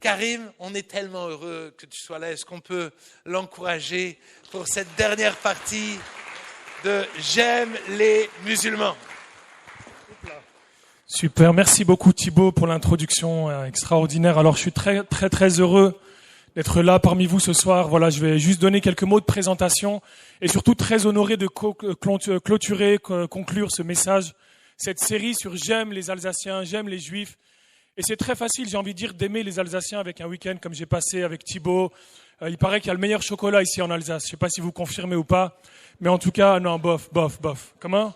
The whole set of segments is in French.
Karim, on est tellement heureux que tu sois là. Est-ce qu'on peut l'encourager pour cette dernière partie de J'aime les musulmans? Super, merci beaucoup Thibaut pour l'introduction extraordinaire. Alors je suis très très très heureux d'être là parmi vous ce soir. Voilà, je vais juste donner quelques mots de présentation et surtout très honoré de conclure ce message, cette série sur J'aime les Alsaciens, j'aime les Juifs. Et c'est très facile, j'ai envie de dire, d'aimer les Alsaciens avec un week-end comme j'ai passé avec Thibaut. Il paraît qu'il y a le meilleur chocolat ici en Alsace. Je ne sais pas si vous confirmez ou pas, mais en tout cas, non, bof. Comment ?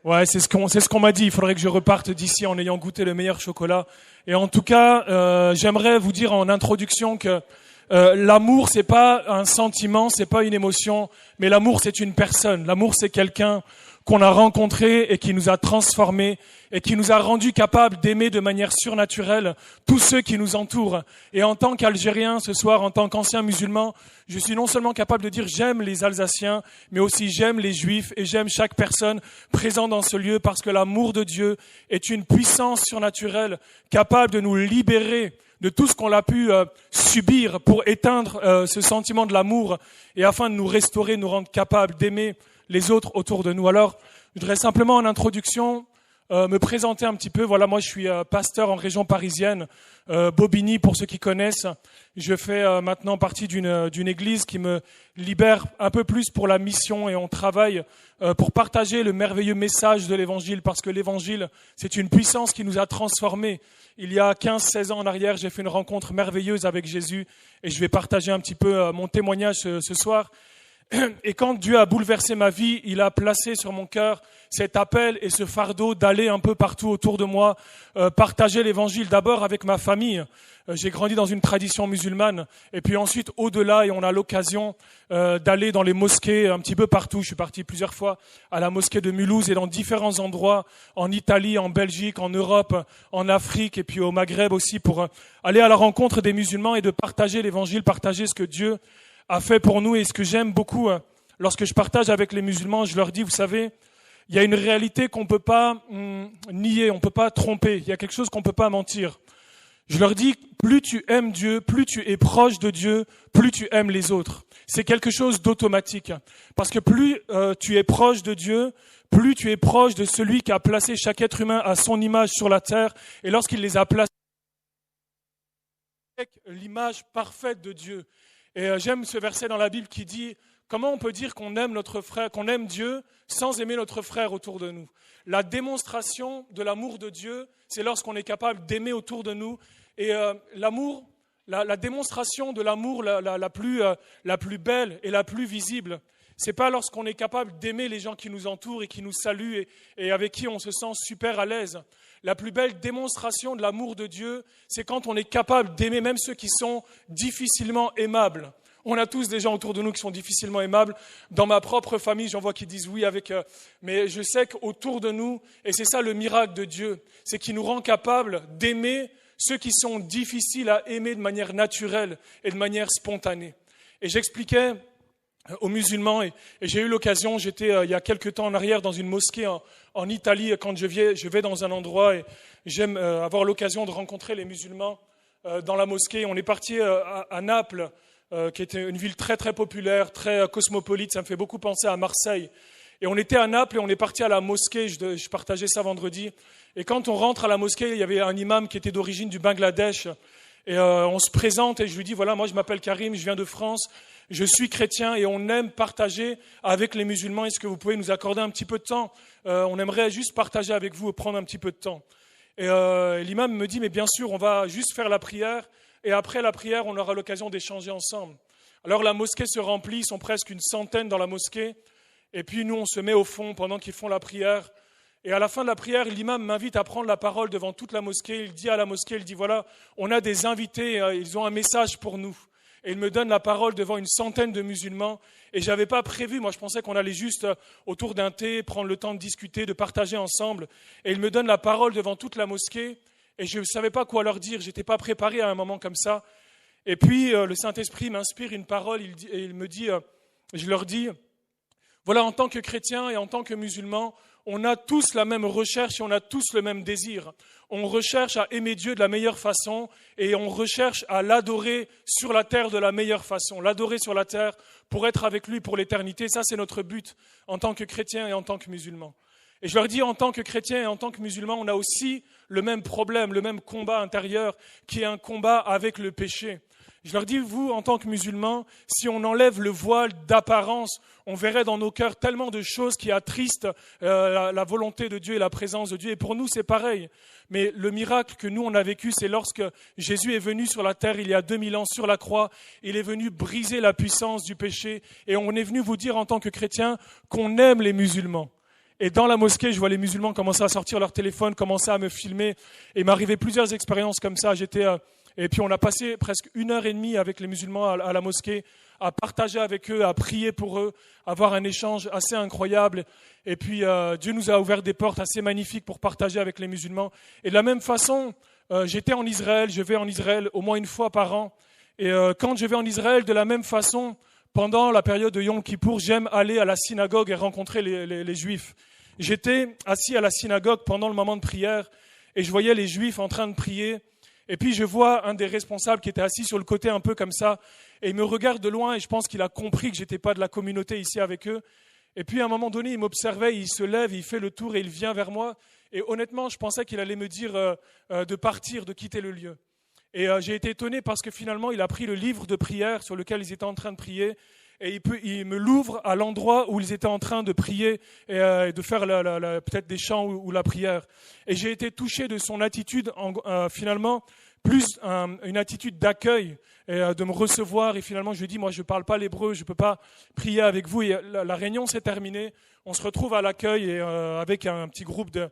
Ouais, c'est ce qu'on m'a dit. Il faudrait que je reparte d'ici en ayant goûté le meilleur chocolat. Et en tout cas, j'aimerais vous dire en introduction que l'amour, c'est pas un sentiment, c'est pas une émotion, mais l'amour, c'est une personne. L'amour, c'est quelqu'un qu'on a rencontré et qui nous a transformés et qui nous a rendus capables d'aimer de manière surnaturelle tous ceux qui nous entourent. Et en tant qu'Algérien, ce soir, en tant qu'ancien musulman, je suis non seulement capable de dire j'aime les Alsaciens, mais aussi j'aime les Juifs et j'aime chaque personne présente dans ce lieu parce que l'amour de Dieu est une puissance surnaturelle capable de nous libérer de tout ce qu'on a pu subir pour éteindre ce sentiment de l'amour et afin de nous restaurer, nous rendre capables d'aimer les autres autour de nous. Alors, je voudrais simplement en introduction me présenter un petit peu. Voilà, moi je suis pasteur en région parisienne, Bobigny pour ceux qui connaissent. Je fais maintenant partie d'une église qui me libère un peu plus pour la mission et on travaille pour partager le merveilleux message de l'évangile parce que l'évangile, c'est une puissance qui nous a transformés. Il y a 15-16 ans en arrière, j'ai fait une rencontre merveilleuse avec Jésus et je vais partager un petit peu mon témoignage ce soir. Et quand Dieu a bouleversé ma vie, il a placé sur mon cœur cet appel et ce fardeau d'aller un peu partout autour de moi, partager l'évangile d'abord avec ma famille. J'ai grandi dans une tradition musulmane et puis ensuite au-delà et on a l'occasion d'aller dans les mosquées un petit peu partout. Je suis parti plusieurs fois à la mosquée de Mulhouse et dans différents endroits en Italie, en Belgique, en Europe, en Afrique et puis au Maghreb aussi pour aller à la rencontre des musulmans et de partager l'évangile, partager ce que Dieu a fait pour nous. Et ce que j'aime beaucoup, lorsque je partage avec les musulmans, je leur dis, vous savez, il y a une réalité qu'on ne peut pas nier, on ne peut pas tromper, il y a quelque chose qu'on ne peut pas mentir. Je leur dis, plus tu aimes Dieu, plus tu es proche de Dieu, plus tu aimes les autres. C'est quelque chose d'automatique. Parce que plus tu es proche de Dieu, plus tu es proche de celui qui a placé chaque être humain à son image sur la terre. Et lorsqu'il les a placés avec l'image parfaite de Dieu. Et j'aime ce verset dans la Bible qui dit comment on peut dire qu'on aime notre frère, qu'on aime Dieu sans aimer notre frère autour de nous. La démonstration de l'amour de Dieu, c'est lorsqu'on est capable d'aimer autour de nous. Et l'amour, la démonstration de l'amour la plus belle et la plus visible, c'est pas lorsqu'on est capable d'aimer les gens qui nous entourent et qui nous saluent et avec qui on se sent super à l'aise. La plus belle démonstration de l'amour de Dieu, c'est quand on est capable d'aimer même ceux qui sont difficilement aimables. On a tous des gens autour de nous qui sont difficilement aimables. Dans ma propre famille, j'en vois qui disent oui mais je sais qu'autour de nous, et c'est ça le miracle de Dieu, c'est qu'il nous rend capables d'aimer ceux qui sont difficiles à aimer de manière naturelle et de manière spontanée. Et j'expliquais aux musulmans et j'ai eu l'occasion, j'étais il y a quelques temps en arrière dans une mosquée en Italie quand je vais dans un endroit et j'aime avoir l'occasion de rencontrer les musulmans dans la mosquée. On est parti à Naples, qui était une ville très très populaire, très cosmopolite, ça me fait beaucoup penser à Marseille. Et on était à Naples et on est parti à la mosquée, je partageais ça vendredi. Et quand on rentre à la mosquée, il y avait un imam qui était d'origine du Bangladesh. Et on se présente et je lui dis, voilà, moi je m'appelle Karim, je viens de France, je suis chrétien et on aime partager avec les musulmans. Est-ce que vous pouvez nous accorder un petit peu de temps ? On aimerait juste partager avec vous et prendre un petit peu de temps. Et l'imam me dit, mais bien sûr, on va juste faire la prière et après la prière, on aura l'occasion d'échanger ensemble. Alors la mosquée se remplit, ils sont presque une centaine dans la mosquée. Et puis nous, on se met au fond pendant qu'ils font la prière. Et à la fin de la prière, l'imam m'invite à prendre la parole devant toute la mosquée. Il dit à la mosquée, il dit, voilà, on a des invités, ils ont un message pour nous. Et il me donne la parole devant une centaine de musulmans. Et je n'avais pas prévu, moi je pensais qu'on allait juste autour d'un thé, prendre le temps de discuter, de partager ensemble. Et il me donne la parole devant toute la mosquée. Et je ne savais pas quoi leur dire, je n'étais pas préparé à un moment comme ça. Et puis le Saint-Esprit m'inspire une parole il me dit, je leur dis, voilà, en tant que chrétien et en tant que musulman, on a tous la même recherche et on a tous le même désir. On recherche à aimer Dieu de la meilleure façon et on recherche à l'adorer sur la terre de la meilleure façon. L'adorer sur la terre pour être avec lui pour l'éternité, ça c'est notre but en tant que chrétien et en tant que musulman. Et je leur dis, en tant que chrétien et en tant que musulman, on a aussi le même problème, le même combat intérieur qui est un combat avec le péché. Je leur dis, vous, en tant que musulmans, si on enlève le voile d'apparence, on verrait dans nos cœurs tellement de choses qui attristent la volonté de Dieu et la présence de Dieu. Et pour nous, c'est pareil. Mais le miracle que nous, on a vécu, c'est lorsque Jésus est venu sur la terre il y a 2000 ans sur la croix. Il est venu briser la puissance du péché. Et on est venu vous dire en tant que chrétiens qu'on aime les musulmans. Et dans la mosquée, je vois les musulmans commencer à sortir leur téléphone, commencer à me filmer. Et il m'arrivait plusieurs expériences comme ça. Et puis on a passé presque 1h30 avec les musulmans à la mosquée, à partager avec eux, à prier pour eux, à avoir un échange assez incroyable. Et puis Dieu nous a ouvert des portes assez magnifiques pour partager avec les musulmans. Et de la même façon, j'étais en Israël, je vais en Israël au moins une fois par an. Et quand je vais en Israël, de la même façon, pendant la période de Yom Kippour, j'aime aller à la synagogue et rencontrer les Juifs. J'étais assis à la synagogue pendant le moment de prière et je voyais les Juifs en train de prier. Et puis je vois un des responsables qui était assis sur le côté un peu comme ça, et il me regarde de loin et je pense qu'il a compris que j'étais pas de la communauté ici avec eux. Et puis à un moment donné, il m'observait, il se lève, il fait le tour et il vient vers moi. Et honnêtement, je pensais qu'il allait me dire de partir, de quitter le lieu. Et j'ai été étonné parce que finalement, il a pris le livre de prière sur lequel ils étaient en train de prier. Et il me l'ouvre à l'endroit où ils étaient en train de prier et de faire peut-être des chants ou la prière. Et j'ai été touché de son attitude, finalement, plus une attitude d'accueil et de me recevoir. Et finalement, je lui ai dit, moi, je ne parle pas l'hébreu, je ne peux pas prier avec vous. Et la réunion s'est terminée. On se retrouve à l'accueil et, avec un petit groupe de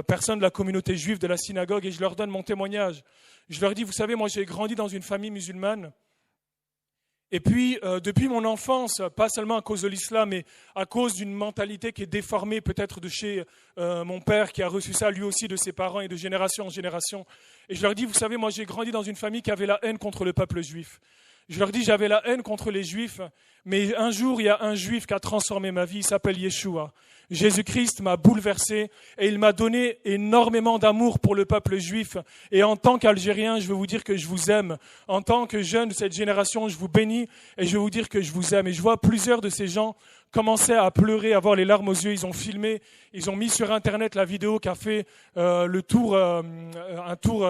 personnes de la communauté juive de la synagogue et je leur donne mon témoignage. Je leur dis, vous savez, moi, j'ai grandi dans une famille musulmane. Et puis, depuis mon enfance, pas seulement à cause de l'islam, mais à cause d'une mentalité qui est déformée peut-être de chez mon père, qui a reçu ça lui aussi de ses parents et de génération en génération. Et je leur dis, vous savez, moi j'ai grandi dans une famille qui avait la haine contre le peuple juif. Je leur dis, j'avais la haine contre les juifs, mais un jour, il y a un juif qui a transformé ma vie, il s'appelle Yeshua. Jésus-Christ m'a bouleversé et il m'a donné énormément d'amour pour le peuple juif. Et en tant qu'Algérien, je veux vous dire que je vous aime. En tant que jeune de cette génération, je vous bénis et je veux vous dire que je vous aime. Et je vois plusieurs de ces gens commencer à pleurer, à avoir les larmes aux yeux. Ils ont filmé, ils ont mis sur Internet la vidéo qui a fait le tour, un tour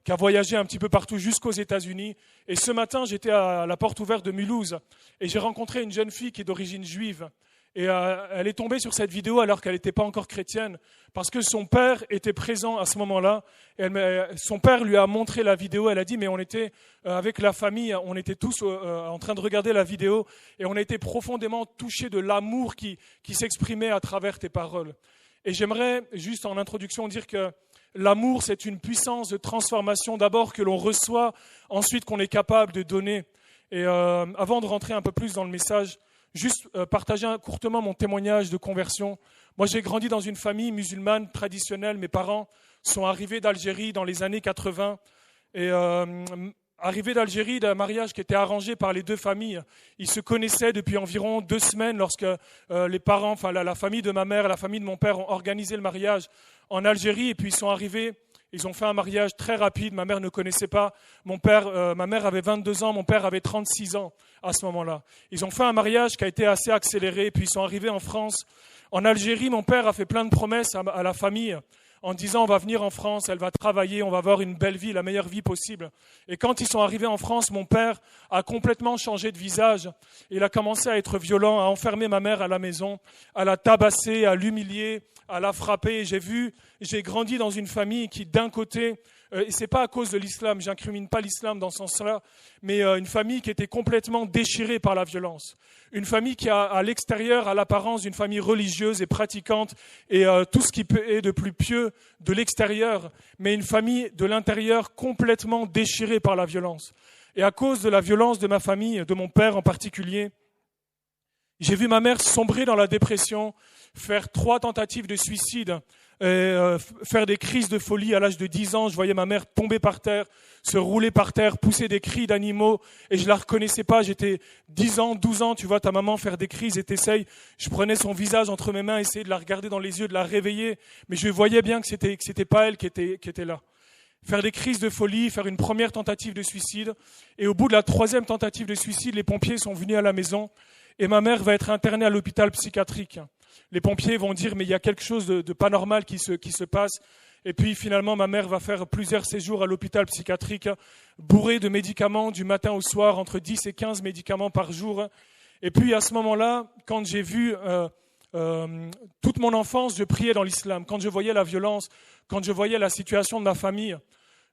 qui a voyagé un petit peu partout jusqu'aux États-Unis. Et ce matin, j'étais à la porte ouverte de Mulhouse et j'ai rencontré une jeune fille qui est d'origine juive. Et elle est tombée sur cette vidéo alors qu'elle n'était pas encore chrétienne, parce que son père était présent à ce moment-là. Et son père lui a montré la vidéo. Elle a dit, mais on était avec la famille, on était tous en train de regarder la vidéo, et on a été profondément touchés de l'amour qui s'exprimait à travers tes paroles. Et j'aimerais juste en introduction dire que l'amour, c'est une puissance de transformation d'abord que l'on reçoit, ensuite qu'on est capable de donner. Et avant de rentrer un peu plus dans le message, juste partager courtement mon témoignage de conversion. Moi, j'ai grandi dans une famille musulmane traditionnelle. Mes parents sont arrivés d'Algérie dans les années 80. Et arrivés d'Algérie, d'un mariage qui était arrangé par les deux familles. Ils se connaissaient depuis environ 2 semaines lorsque les parents, enfin la famille de ma mère et la famille de mon père ont organisé le mariage en Algérie. Et puis ils sont arrivés. Ils ont fait un mariage très rapide. Ma mère ne connaissait pas. Ma mère avait 22 ans, mon père avait 36 ans à ce moment-là. Ils ont fait un mariage qui a été assez accéléré. Puis ils sont arrivés en France. En Algérie, mon père a fait plein de promesses à la famille en disant on va venir en France, elle va travailler, on va avoir une belle vie, la meilleure vie possible. Et quand ils sont arrivés en France, mon père a complètement changé de visage. Il a commencé à être violent, à enfermer ma mère à la maison, à la tabasser, à l'humilier, à la frapper. J'ai grandi dans une famille qui, d'un côté, et c'est pas à cause de l'islam, j'incrimine pas l'islam dans ce sens-là, mais une famille qui était complètement déchirée par la violence. Une famille qui a à l'extérieur, à l'apparence d'une famille religieuse et pratiquante et tout ce qui est de plus pieux de l'extérieur, mais une famille de l'intérieur complètement déchirée par la violence. Et à cause de la violence de ma famille, de mon père en particulier, J'ai vu ma mère sombrer dans la dépression, faire 3 tentatives de suicide, faire des crises de folie à l'âge de 10 ans. Je voyais ma mère tomber par terre, se rouler par terre, pousser des cris d'animaux et je la reconnaissais pas. J'étais 10 ans, 12 ans, tu vois ta maman faire des crises et t'essayes. Je prenais son visage entre mes mains, essayais de la regarder dans les yeux, de la réveiller, mais je voyais bien que c'était pas elle qui était là. Faire des crises de folie, faire une première tentative de suicide. Et au bout de la 3e tentative de suicide, les pompiers sont venus à la maison et ma mère va être internée à l'hôpital psychiatrique. Les pompiers vont dire mais il y a quelque chose de pas normal qui se passe. Et puis finalement, ma mère va faire plusieurs séjours à l'hôpital psychiatrique, bourrée de médicaments du matin au soir, entre 10 et 15 médicaments par jour. Et puis à ce moment-là, quand j'ai vu toute mon enfance, je priais dans l'islam. Quand je voyais la violence, quand je voyais la situation de ma famille,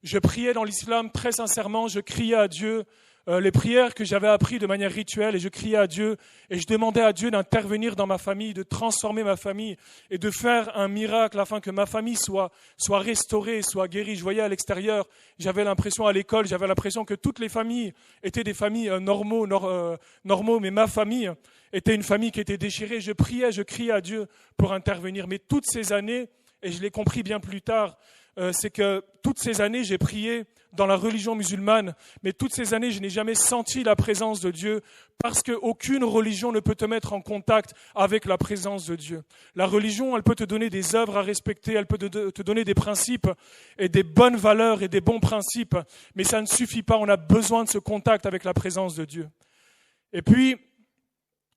je priais dans l'islam très sincèrement, je criais à Dieu les prières que j'avais apprises de manière rituelle et je criais à Dieu et je demandais à Dieu d'intervenir dans ma famille, de transformer ma famille et de faire un miracle afin que ma famille soit restaurée, soit guérie. Je voyais à l'extérieur, j'avais l'impression à l'école, j'avais l'impression que toutes les familles étaient des familles normaux, mais ma famille était une famille qui était déchirée. Je priais, je criais à Dieu pour intervenir. Mais toutes ces années, et je l'ai compris bien plus tard, c'est que toutes ces années, j'ai prié dans la religion musulmane, mais toutes ces années, je n'ai jamais senti la présence de Dieu parce qu'aucune religion ne peut te mettre en contact avec la présence de Dieu. La religion, elle peut te donner des œuvres à respecter, elle peut te donner des principes et des bonnes valeurs et des bons principes, mais ça ne suffit pas, on a besoin de ce contact avec la présence de Dieu. Et puis,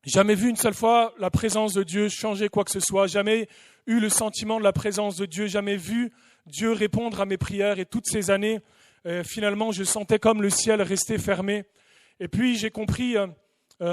jamais vu une seule fois la présence de Dieu changer quoi que ce soit, jamais eu le sentiment de la présence de Dieu, jamais vu Dieu répondre à mes prières et toutes ces années, finalement, je sentais comme le ciel restait fermé. Et puis, j'ai compris,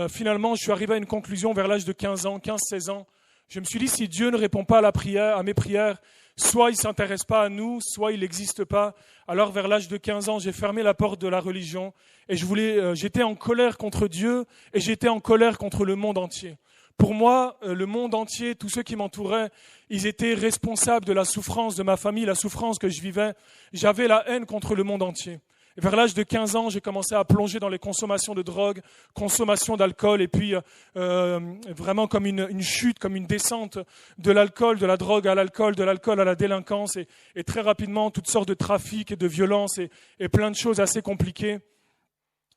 finalement, je suis arrivé à une conclusion vers l'âge de 15-16 ans. Je me suis dit, si Dieu ne répond pas à mes prières, soit il ne s'intéresse pas à nous, soit il n'existe pas. Alors, vers l'âge de 15 ans, j'ai fermé la porte de la religion et j'étais en colère contre Dieu et j'étais en colère contre le monde entier. Pour moi, le monde entier, tous ceux qui m'entouraient, ils étaient responsables de la souffrance de ma famille, la souffrance que je vivais. J'avais la haine contre le monde entier. Et vers l'âge de 15 ans, j'ai commencé à plonger dans les consommations de drogue, consommation d'alcool, et puis vraiment comme une chute, comme une descente de l'alcool, de la drogue à l'alcool, de l'alcool à la délinquance, et très rapidement, toutes sortes de trafics et de violences, et plein de choses assez compliquées.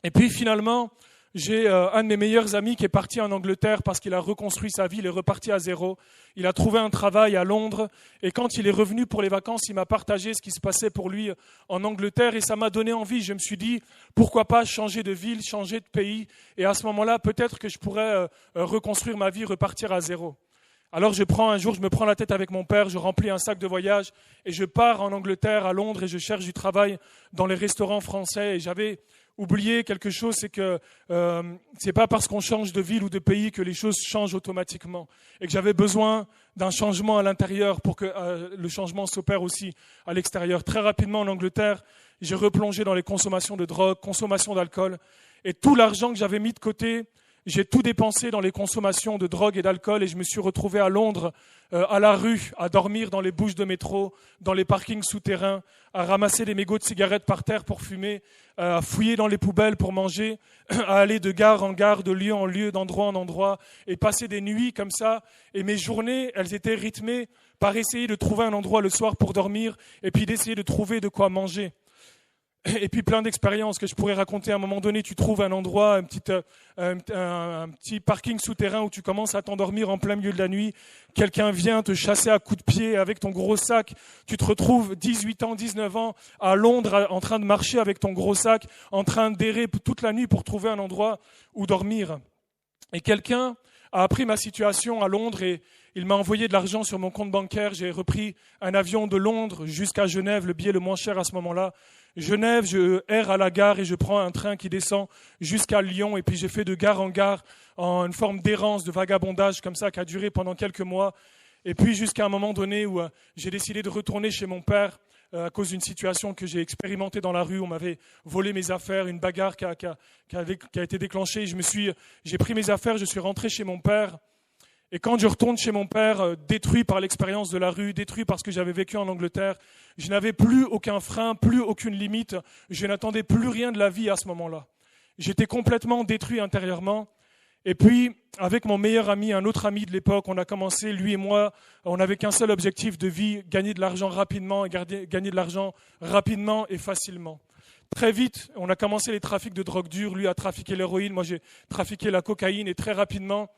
Et puis finalement, j'ai un de mes meilleurs amis qui est parti en Angleterre parce qu'il a reconstruit sa vie, il est reparti à zéro. Il a trouvé un travail à Londres et quand il est revenu pour les vacances, il m'a partagé ce qui se passait pour lui en Angleterre et ça m'a donné envie. Je me suis dit, pourquoi pas changer de ville, changer de pays et à ce moment-là, peut-être que je pourrais reconstruire ma vie, repartir à zéro. Alors je me prends la tête avec mon père, je remplis un sac de voyage et je pars en Angleterre, à Londres et je cherche du travail dans les restaurants français et j'avais oublié quelque chose, c'est que c'est pas parce qu'on change de ville ou de pays que les choses changent automatiquement et que j'avais besoin d'un changement à l'intérieur pour que le changement s'opère aussi à l'extérieur. Très rapidement en Angleterre, j'ai replongé dans les consommations de drogue, consommation d'alcool et tout l'argent que j'avais mis de côté, j'ai tout dépensé dans les consommations de drogue et d'alcool et je me suis retrouvé à Londres, à la rue, à dormir dans les bouches de métro, dans les parkings souterrains, à ramasser des mégots de cigarettes par terre pour fumer, à fouiller dans les poubelles pour manger, à aller de gare en gare, de lieu en lieu, d'endroit en endroit et passer des nuits comme ça. Et mes journées, elles étaient rythmées par essayer de trouver un endroit le soir pour dormir et puis d'essayer de trouver de quoi manger. Et puis plein d'expériences que je pourrais raconter. À un moment donné, tu trouves un endroit, un petit parking souterrain où tu commences à t'endormir en plein milieu de la nuit. Quelqu'un vient te chasser à coups de pied avec ton gros sac. Tu te retrouves 18 ans, 19 ans à Londres en train de marcher avec ton gros sac, en train d'errer toute la nuit pour trouver un endroit où dormir. Et quelqu'un a appris ma situation à Londres et il m'a envoyé de l'argent sur mon compte bancaire. J'ai repris un avion de Londres jusqu'à Genève, le billet le moins cher à ce moment-là. Genève, je erre à la gare et je prends un train qui descend jusqu'à Lyon. Et puis j'ai fait de gare en gare en une forme d'errance, de vagabondage comme ça qui a duré pendant quelques mois. Et puis jusqu'à un moment donné où j'ai décidé de retourner chez mon père à cause d'une situation que j'ai expérimentée dans la rue. On m'avait volé mes affaires, une bagarre qui a été déclenchée. J'ai pris mes affaires, je suis rentré chez mon père. Et quand je retourne chez mon père, détruit par l'expérience de la rue, détruit par ce que j'avais vécu en Angleterre, je n'avais plus aucun frein, plus aucune limite. Je n'attendais plus rien de la vie à ce moment-là. J'étais complètement détruit intérieurement. Et puis, avec mon meilleur ami, un autre ami de l'époque, on a commencé, lui et moi, on n'avait qu'un seul objectif de vie, gagner de l'argent rapidement, et gagner de l'argent rapidement et facilement. Très vite, on a commencé les trafics de drogue dure, lui a trafiqué l'héroïne, moi j'ai trafiqué la cocaïne, et très rapidement,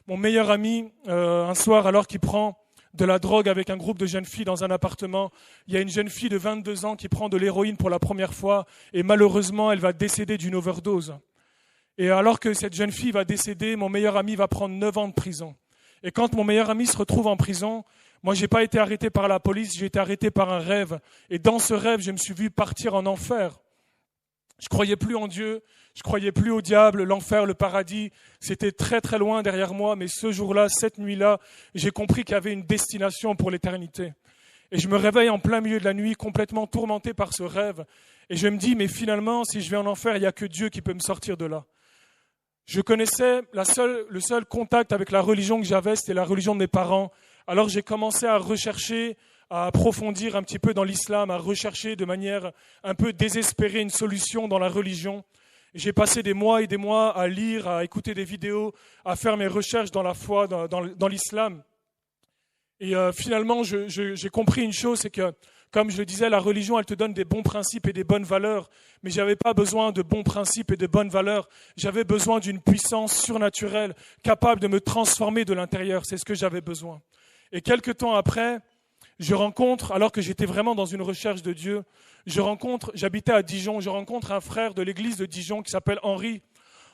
mon meilleur ami, un soir, alors qu'il prend de la drogue avec un groupe de jeunes filles dans un appartement, il y a une jeune fille de 22 ans qui prend de l'héroïne pour la première fois, et malheureusement, elle va décéder d'une overdose. Et alors que cette jeune fille va décéder, mon meilleur ami va prendre 9 ans de prison. Et quand mon meilleur ami se retrouve en prison, moi, j'ai pas été arrêté par la police, j'ai été arrêté par un rêve. Et dans ce rêve, je me suis vu partir en enfer. Je croyais plus en Dieu, je croyais plus au diable, l'enfer, le paradis. C'était très très loin derrière moi, mais ce jour-là, cette nuit-là, j'ai compris qu'il y avait une destination pour l'éternité. Et je me réveille en plein milieu de la nuit, complètement tourmenté par ce rêve. Et je me dis, mais finalement, si je vais en enfer, il n'y a que Dieu qui peut me sortir de là. Je connaissais le seul contact avec la religion que j'avais, c'était la religion de mes parents. Alors j'ai commencé à rechercher, à approfondir un petit peu dans l'islam, à rechercher de manière un peu désespérée une solution dans la religion. J'ai passé des mois et des mois à lire, à écouter des vidéos, à faire mes recherches dans la foi, dans l'islam. Et finalement, j'ai compris une chose, c'est que, comme je le disais, la religion, elle te donne des bons principes et des bonnes valeurs. Mais je n'avais pas besoin de bons principes et de bonnes valeurs. J'avais besoin d'une puissance surnaturelle, capable de me transformer de l'intérieur. C'est ce que j'avais besoin. Et quelques temps après, je rencontre, alors que j'étais vraiment dans une recherche de Dieu, j'habitais à Dijon, je rencontre un frère de l'église de Dijon qui s'appelle Henri.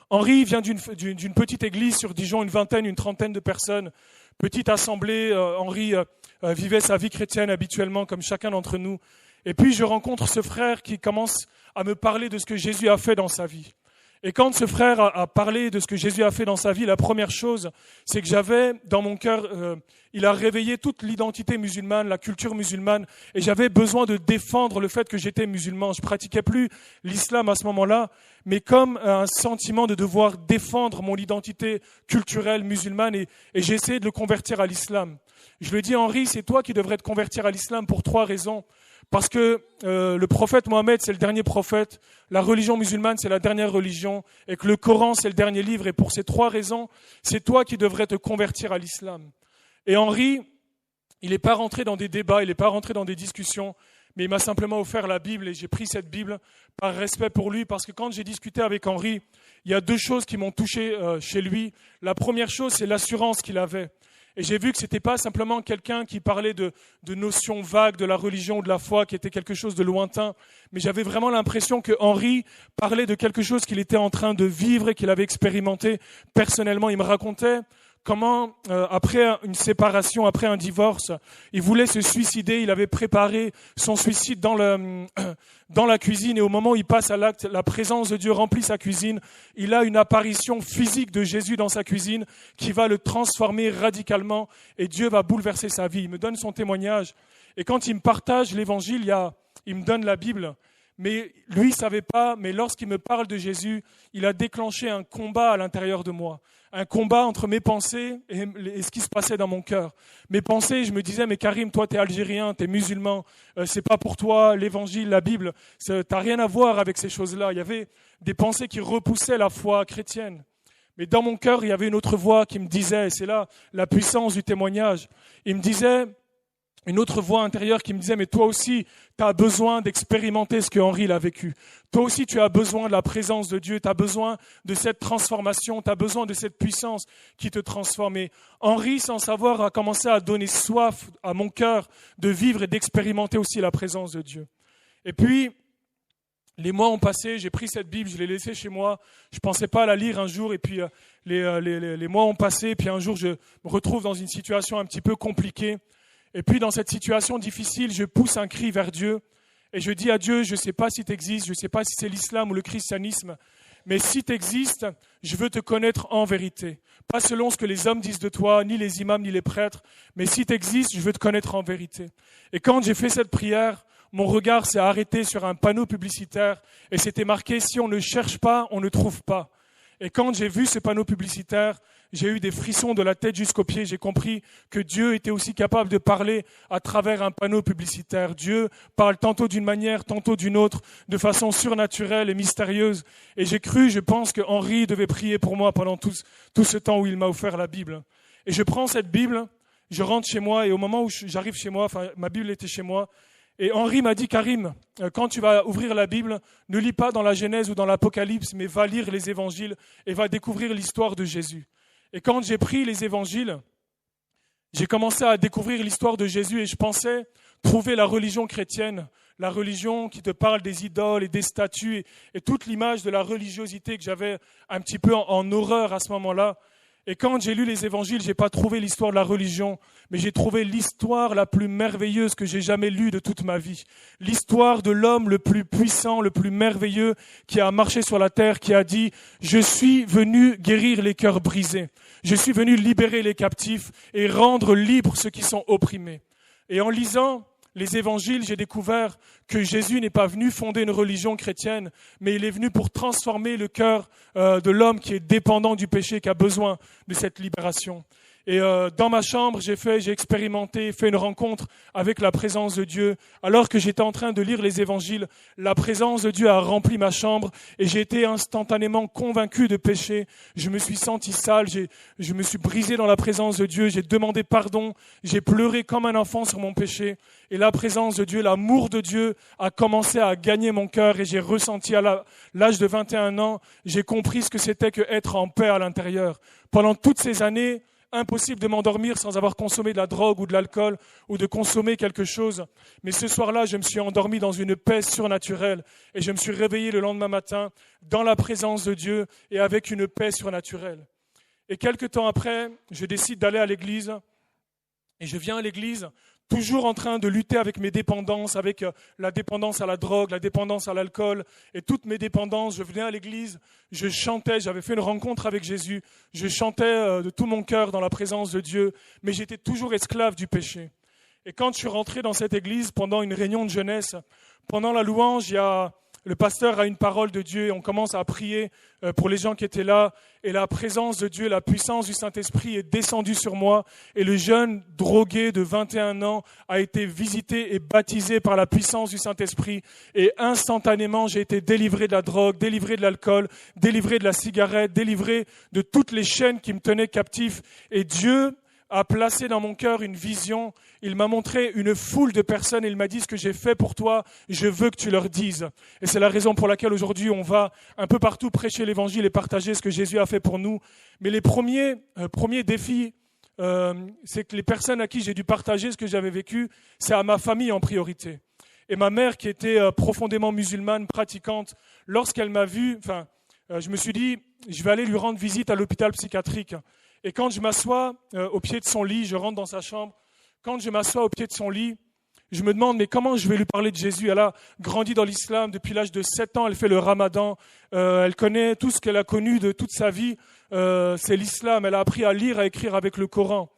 Henri vient d'une petite église sur Dijon, une trentaine de personnes. Petite assemblée, Henri vivait sa vie chrétienne habituellement comme chacun d'entre nous. Et puis je rencontre ce frère qui commence à me parler de ce que Jésus a fait dans sa vie. Et quand ce frère a parlé de ce que Jésus a fait dans sa vie, la première chose, c'est que j'avais dans mon cœur, il a réveillé toute l'identité musulmane, la culture musulmane, et j'avais besoin de défendre le fait que j'étais musulman. Je pratiquais plus l'islam à ce moment-là, mais comme un sentiment de devoir défendre mon identité culturelle musulmane, et j'ai essayé de le convertir à l'islam. Je lui ai dit, Henri, c'est toi qui devrais te convertir à l'islam pour 3 raisons. Parce que le prophète Mohammed, c'est le dernier prophète, la religion musulmane, c'est la dernière religion, et que le Coran, c'est le dernier livre. Et pour ces 3 raisons, c'est toi qui devrais te convertir à l'islam. Et Henri, il n'est pas rentré dans des débats, il n'est pas rentré dans des discussions, mais il m'a simplement offert la Bible, et j'ai pris cette Bible par respect pour lui, parce que quand j'ai discuté avec Henri, il y a 2 choses qui m'ont touché chez lui. La première chose, c'est l'assurance qu'il avait. Et j'ai vu que ce n'était pas simplement quelqu'un qui parlait de notions vagues de la religion ou de la foi, qui était quelque chose de lointain, mais j'avais vraiment l'impression que Henri parlait de quelque chose qu'il était en train de vivre et qu'il avait expérimenté personnellement. Il me racontait comment, après une séparation, après un divorce, il voulait se suicider. Il avait préparé son suicide dans la cuisine, et au moment où il passe à l'acte, la présence de Dieu remplit sa cuisine. Il a une apparition physique de Jésus dans sa cuisine qui va le transformer radicalement, et Dieu va bouleverser sa vie. Il me donne son témoignage, et quand il me partage l'évangile, il me donne la Bible. Mais lui, il ne savait pas, mais lorsqu'il me parle de Jésus, il a déclenché un combat à l'intérieur de moi. Un combat entre mes pensées et ce qui se passait dans mon cœur. Mes pensées, je me disais, mais Karim, toi, tu es algérien, tu es musulman, c'est pas pour toi l'évangile, la Bible, tu n'as rien à voir avec ces choses-là. Il y avait des pensées qui repoussaient la foi chrétienne. Mais dans mon cœur, il y avait une autre voix qui me disait, et c'est là la puissance du témoignage, il me disait, une autre voix intérieure qui me disait, mais toi aussi, tu as besoin d'expérimenter ce que Henri a vécu. Toi aussi, tu as besoin de la présence de Dieu, tu as besoin de cette transformation, tu as besoin de cette puissance qui te transforme. Et Henri, sans savoir, a commencé à donner soif à mon cœur de vivre et d'expérimenter aussi la présence de Dieu. Et puis, les mois ont passé, j'ai pris cette Bible, je l'ai laissée chez moi, je ne pensais pas la lire un jour, et puis les mois ont passé, puis un jour, je me retrouve dans une situation un petit peu compliquée. Et puis dans cette situation difficile, je pousse un cri vers Dieu et je dis à Dieu, je ne sais pas si tu existes, je ne sais pas si c'est l'islam ou le christianisme, mais si tu existes, je veux te connaître en vérité. Pas selon ce que les hommes disent de toi, ni les imams, ni les prêtres, mais si tu existes, je veux te connaître en vérité. Et quand j'ai fait cette prière, mon regard s'est arrêté sur un panneau publicitaire et c'était marqué « Si on ne cherche pas, on ne trouve pas ». Et quand j'ai vu ce panneau publicitaire, j'ai eu des frissons de la tête jusqu'aux pieds. J'ai compris que Dieu était aussi capable de parler à travers un panneau publicitaire. Dieu parle tantôt d'une manière, tantôt d'une autre, de façon surnaturelle et mystérieuse. Et j'ai cru, je pense que Henri devait prier pour moi pendant tout ce temps où il m'a offert la Bible. Et je prends cette Bible, je rentre chez moi et au moment où j'arrive chez moi, ma Bible était chez moi, et Henri m'a dit, Karim, quand tu vas ouvrir la Bible, ne lis pas dans la Genèse ou dans l'Apocalypse, mais va lire les évangiles et va découvrir l'histoire de Jésus. Et quand j'ai pris les évangiles, j'ai commencé à découvrir l'histoire de Jésus et je pensais trouver la religion chrétienne, la religion qui te parle des idoles et des statues et toute l'image de la religiosité que j'avais un petit peu en horreur à ce moment-là. Et quand j'ai lu les évangiles, j'ai pas trouvé l'histoire de la religion, mais j'ai trouvé l'histoire la plus merveilleuse que j'ai jamais lue de toute ma vie. L'histoire de l'homme le plus puissant, le plus merveilleux qui a marché sur la terre, qui a dit « Je suis venu guérir les cœurs brisés. Je suis venu libérer les captifs et rendre libres ceux qui sont opprimés. » Et en lisant les évangiles, j'ai découvert que Jésus n'est pas venu fonder une religion chrétienne, mais il est venu pour transformer le cœur de l'homme qui est dépendant du péché, qui a besoin de cette libération. Et dans ma chambre, j'ai expérimenté, fait une rencontre avec la présence de Dieu. Alors que j'étais en train de lire les évangiles, la présence de Dieu a rempli ma chambre et j'ai été instantanément convaincu de péché. Je me suis senti sale, je me suis brisé dans la présence de Dieu, j'ai demandé pardon, j'ai pleuré comme un enfant sur mon péché. Et la présence de Dieu, l'amour de Dieu a commencé à gagner mon cœur et j'ai ressenti à l'âge de 21 ans, j'ai compris ce que c'était que être en paix à l'intérieur. Pendant toutes ces années, impossible de m'endormir sans avoir consommé de la drogue ou de l'alcool ou de consommer quelque chose. Mais ce soir-là, je me suis endormi dans une paix surnaturelle et je me suis réveillé le lendemain matin dans la présence de Dieu et avec une paix surnaturelle. Et quelque temps après, je décide d'aller à l'église et je viens à l'église toujours en train de lutter avec mes dépendances, avec la dépendance à la drogue, la dépendance à l'alcool et toutes mes dépendances. Je venais à l'église, je chantais, j'avais fait une rencontre avec Jésus, je chantais de tout mon cœur dans la présence de Dieu, mais j'étais toujours esclave du péché. Et quand je suis rentré dans cette église pendant une réunion de jeunesse, pendant la louange, le pasteur a une parole de Dieu et on commence à prier pour les gens qui étaient là. Et la présence de Dieu, la puissance du Saint-Esprit est descendue sur moi. Et le jeune drogué de 21 ans a été visité et baptisé par la puissance du Saint-Esprit. Et instantanément, j'ai été délivré de la drogue, délivré de l'alcool, délivré de la cigarette, délivré de toutes les chaînes qui me tenaient captif. Et Dieu a placé dans mon cœur une vision. Il m'a montré une foule de personnes et il m'a dit ce que j'ai fait pour toi, je veux que tu leur dises. Et c'est la raison pour laquelle aujourd'hui on va un peu partout prêcher l'évangile et partager ce que Jésus a fait pour nous. Mais les premiers défis, c'est que les personnes à qui j'ai dû partager ce que j'avais vécu, c'est à ma famille en priorité. Et ma mère qui était profondément musulmane, pratiquante, lorsqu'elle m'a vu, je me suis dit, je vais aller lui rendre visite à l'hôpital psychiatrique. Et quand je m'assois au pied de son lit, je rentre dans sa chambre, quand je m'assois au pied de son lit, je me demande mais comment je vais lui parler de Jésus. Elle a grandi dans l'islam depuis l'âge de 7 ans, elle fait le ramadan, elle connaît tout ce qu'elle a connu de toute sa vie, c'est l'islam, elle a appris à lire, à écrire avec le Coran.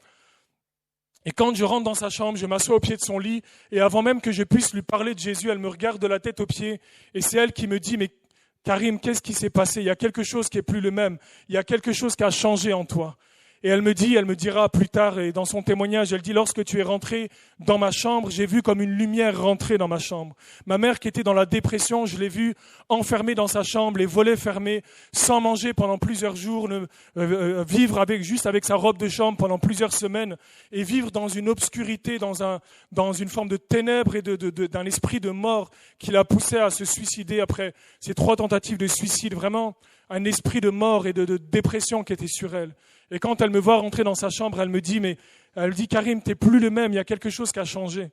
Et quand je rentre dans sa chambre, je m'assois au pied de son lit et avant même que je puisse lui parler de Jésus, elle me regarde de la tête aux pieds et c'est elle qui me dit mais Karim, qu'est-ce qui s'est passé? Il y a quelque chose qui est plus le même, il y a quelque chose qui a changé en toi. Et elle me dira plus tard, et dans son témoignage, elle dit, lorsque tu es rentré dans ma chambre, j'ai vu comme une lumière rentrer dans ma chambre. Ma mère qui était dans la dépression, je l'ai vue enfermée dans sa chambre, les volets fermés, sans manger pendant plusieurs jours, vivre juste avec sa robe de chambre pendant plusieurs semaines, et vivre dans une obscurité, dans une forme de ténèbres et d'un esprit de mort qui l'a poussée à se suicider après ces 3 tentatives de suicide. Vraiment, un esprit de mort et de dépression qui était sur elle. Et quand elle me voit rentrer dans sa chambre, elle me dit Karim, t'es plus le même, il y a quelque chose qui a changé.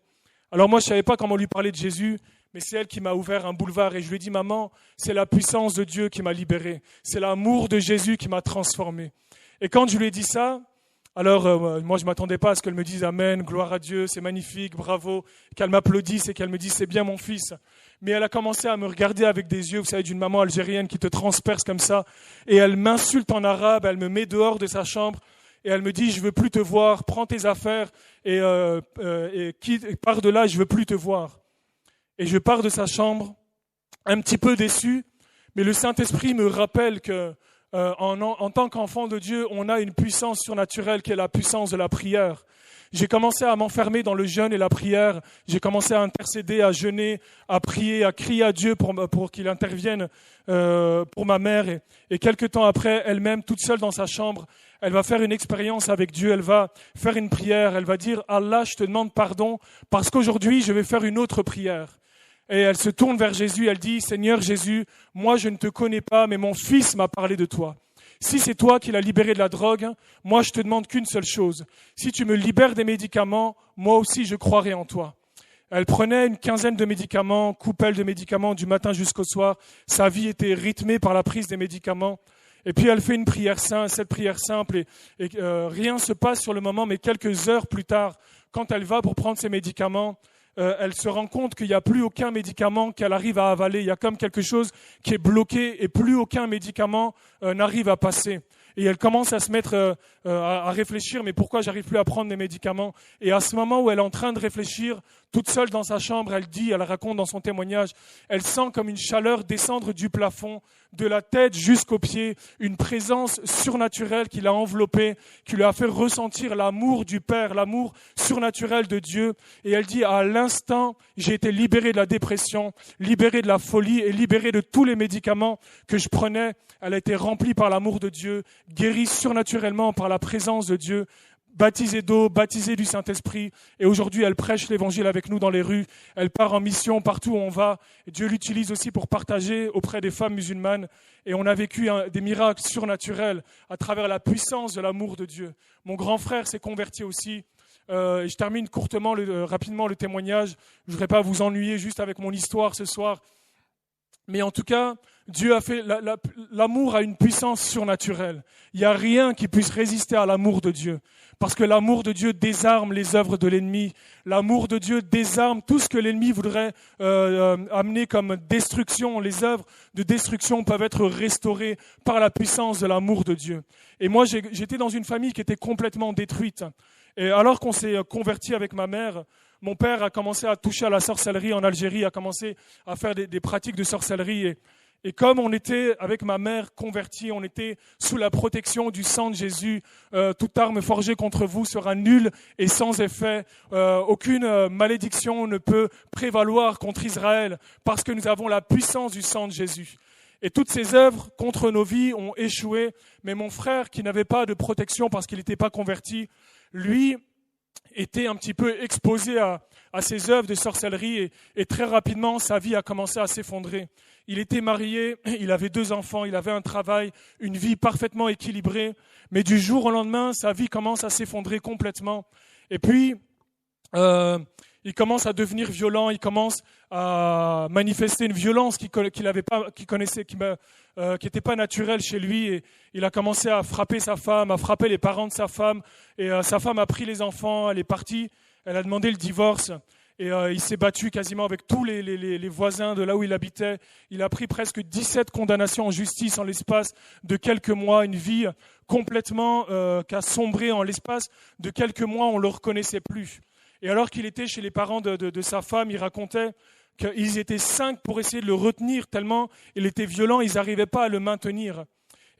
Alors moi, je savais pas comment lui parler de Jésus, mais c'est elle qui m'a ouvert un boulevard et je lui ai dit, maman, c'est la puissance de Dieu qui m'a libéré, c'est l'amour de Jésus qui m'a transformé. Et quand je lui ai dit ça, alors moi je m'attendais pas à ce qu'elle me dise amen, gloire à Dieu, c'est magnifique, bravo, qu'elle m'applaudisse et qu'elle me dise c'est bien mon fils. Mais elle a commencé à me regarder avec des yeux, vous savez, d'une maman algérienne qui te transperce comme ça. Et elle m'insulte en arabe, elle me met dehors de sa chambre et elle me dit je veux plus te voir, prends tes affaires et pars de là, je veux plus te voir. Et je pars de sa chambre un petit peu déçu, mais le Saint-Esprit me rappelle que en tant qu'enfant de Dieu, on a une puissance surnaturelle qui est la puissance de la prière. J'ai commencé à m'enfermer dans le jeûne et la prière. J'ai commencé à intercéder, à jeûner, à prier, à crier à Dieu pour qu'il intervienne pour ma mère. Et quelques temps après, elle-même, toute seule dans sa chambre, elle va faire une expérience avec Dieu. Elle va faire une prière. Elle va dire « Allah, je te demande pardon parce qu'aujourd'hui, je vais faire une autre prière. » Et elle se tourne vers Jésus. Elle dit « Seigneur Jésus, moi je ne te connais pas, mais mon fils m'a parlé de toi. » Si c'est toi qui l'as libéré de la drogue, moi je te demande qu'une seule chose. Si tu me libères des médicaments, moi aussi je croirai en toi. Elle prenait une quinzaine de médicaments, coupelle de médicaments du matin jusqu'au soir. Sa vie était rythmée par la prise des médicaments. Et puis elle fait une prière simple, cette prière simple, et rien se passe sur le moment, mais quelques heures plus tard, quand elle va pour prendre ses médicaments, elle se rend compte qu'il n'y a plus aucun médicament qu'elle arrive à avaler. Il y a comme quelque chose qui est bloqué et plus aucun médicament n'arrive à passer. Et elle commence à se mettre à réfléchir, mais pourquoi j'arrive plus à prendre mes médicaments? Et à ce moment où elle est en train de réfléchir, toute seule dans sa chambre, elle raconte dans son témoignage, elle sent comme une chaleur descendre du plafond, de la tête jusqu'aux pieds, une présence surnaturelle qui l'a enveloppée, qui lui a fait ressentir l'amour du Père, l'amour surnaturel de Dieu. Et elle dit, à l'instant, j'ai été libérée de la dépression, libérée de la folie et libérée de tous les médicaments que je prenais. Elle a été remplie par l'amour de Dieu, guérie surnaturellement par la présence de Dieu, baptisée d'eau, baptisée du Saint-Esprit. Et aujourd'hui, elle prêche l'évangile avec nous dans les rues. Elle part en mission partout où on va. Et Dieu l'utilise aussi pour partager auprès des femmes musulmanes. Et on a vécu des miracles surnaturels à travers la puissance de l'amour de Dieu. Mon grand frère s'est converti aussi. Et je termine rapidement le témoignage. Je ne voudrais pas vous ennuyer juste avec mon histoire ce soir. Mais en tout cas, Dieu a fait, l'amour a une puissance surnaturelle. Il n'y a rien qui puisse résister à l'amour de Dieu. Parce que l'amour de Dieu désarme les œuvres de l'ennemi. L'amour de Dieu désarme tout ce que l'ennemi voudrait amener comme destruction. Les œuvres de destruction peuvent être restaurées par la puissance de l'amour de Dieu. Et moi, j'étais dans une famille qui était complètement détruite. Et alors qu'on s'est converti avec ma mère, mon père a commencé à toucher à la sorcellerie en Algérie, a commencé à faire des pratiques de sorcellerie. Et comme on était, avec ma mère, convertis, on était sous la protection du sang de Jésus, toute arme forgée contre vous sera nulle et sans effet. Aucune malédiction ne peut prévaloir contre Israël parce que nous avons la puissance du sang de Jésus. Et toutes ces œuvres contre nos vies ont échoué. Mais mon frère, qui n'avait pas de protection parce qu'il n'était pas converti, lui était un petit peu exposé à ces œuvres de sorcellerie et très rapidement, sa vie a commencé à s'effondrer. Il était marié, il avait 2 enfants, il avait un travail, une vie parfaitement équilibrée, mais du jour au lendemain, sa vie commence à s'effondrer complètement. Et puis, il commence à devenir violent, il commence à manifester une violence qui n'était pas naturelle chez lui. Et il a commencé à frapper sa femme, à frapper les parents de sa femme. Et sa femme a pris les enfants, elle est partie, elle a demandé le divorce. Et il s'est battu quasiment avec tous les voisins de là où il habitait. Il a pris presque 17 condamnations en justice en l'espace de quelques mois. Une vie complètement qui a sombré en l'espace de quelques mois, on ne le reconnaissait plus. Et alors qu'il était chez les parents de sa femme, il racontait qu'ils étaient 5 pour essayer de le retenir tellement il était violent, ils n'arrivaient pas à le maintenir.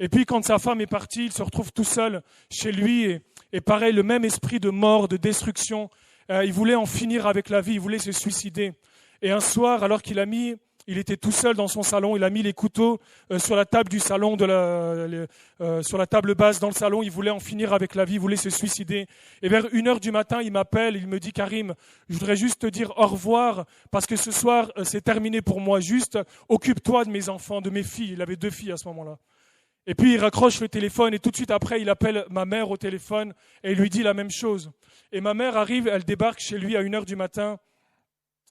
Et puis quand sa femme est partie, il se retrouve tout seul chez lui et pareil, le même esprit de mort, de destruction. Il voulait en finir avec la vie, il voulait se suicider. Et un soir, alors il était tout seul dans son salon, il a mis les couteaux sur la table du salon, sur la table basse dans le salon, il voulait en finir avec la vie, il voulait se suicider. Et vers 1h du matin, il m'appelle, il me dit « Karim, je voudrais juste te dire au revoir parce que ce soir, c'est terminé pour moi. Juste, occupe-toi de mes enfants, de mes filles. » Il avait 2 filles à ce moment-là. Et puis il raccroche le téléphone et tout de suite après, il appelle ma mère au téléphone et il lui dit la même chose. Et ma mère arrive, elle débarque chez lui à 1h du matin.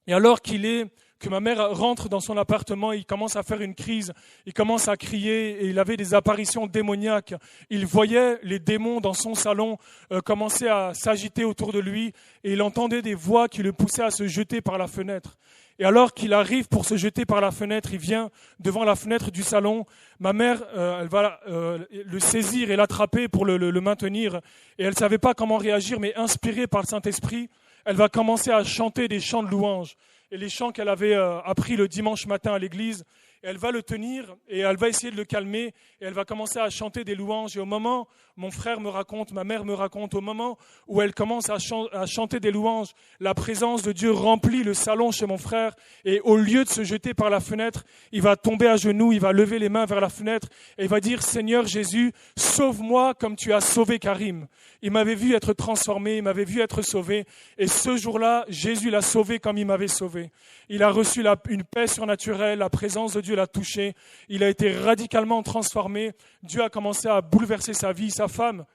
Et alors que ma mère rentre dans son appartement, il commence à faire une crise, il commence à crier et il avait des apparitions démoniaques. Il voyait les démons dans son salon commencer à s'agiter autour de lui et il entendait des voix qui le poussaient à se jeter par la fenêtre. Et alors qu'il arrive pour se jeter par la fenêtre, il vient devant la fenêtre du salon. Ma mère, elle va le saisir et l'attraper pour le maintenir. Et elle ne savait pas comment réagir, mais inspirée par le Saint-Esprit, elle va commencer à chanter des chants de louanges. Et les chants qu'elle avait appris le dimanche matin à l'église. et elle va le tenir et elle va essayer de le calmer et elle va commencer à chanter des louanges. Et au moment, mon frère me raconte, ma mère me raconte, au moment où elle commence à chanter des louanges, la présence de Dieu remplit le salon chez mon frère et au lieu de se jeter par la fenêtre, il va tomber à genoux, il va lever les mains vers la fenêtre et il va dire « Seigneur Jésus, sauve-moi comme tu as sauvé Karim ». Il m'avait vu être transformé, il m'avait vu être sauvé et ce jour-là, Jésus l'a sauvé comme il m'avait sauvé. Il a reçu une paix surnaturelle, la présence de Dieu l'a touché, il a été radicalement transformé, Dieu a commencé à bouleverser sa vie, sa femme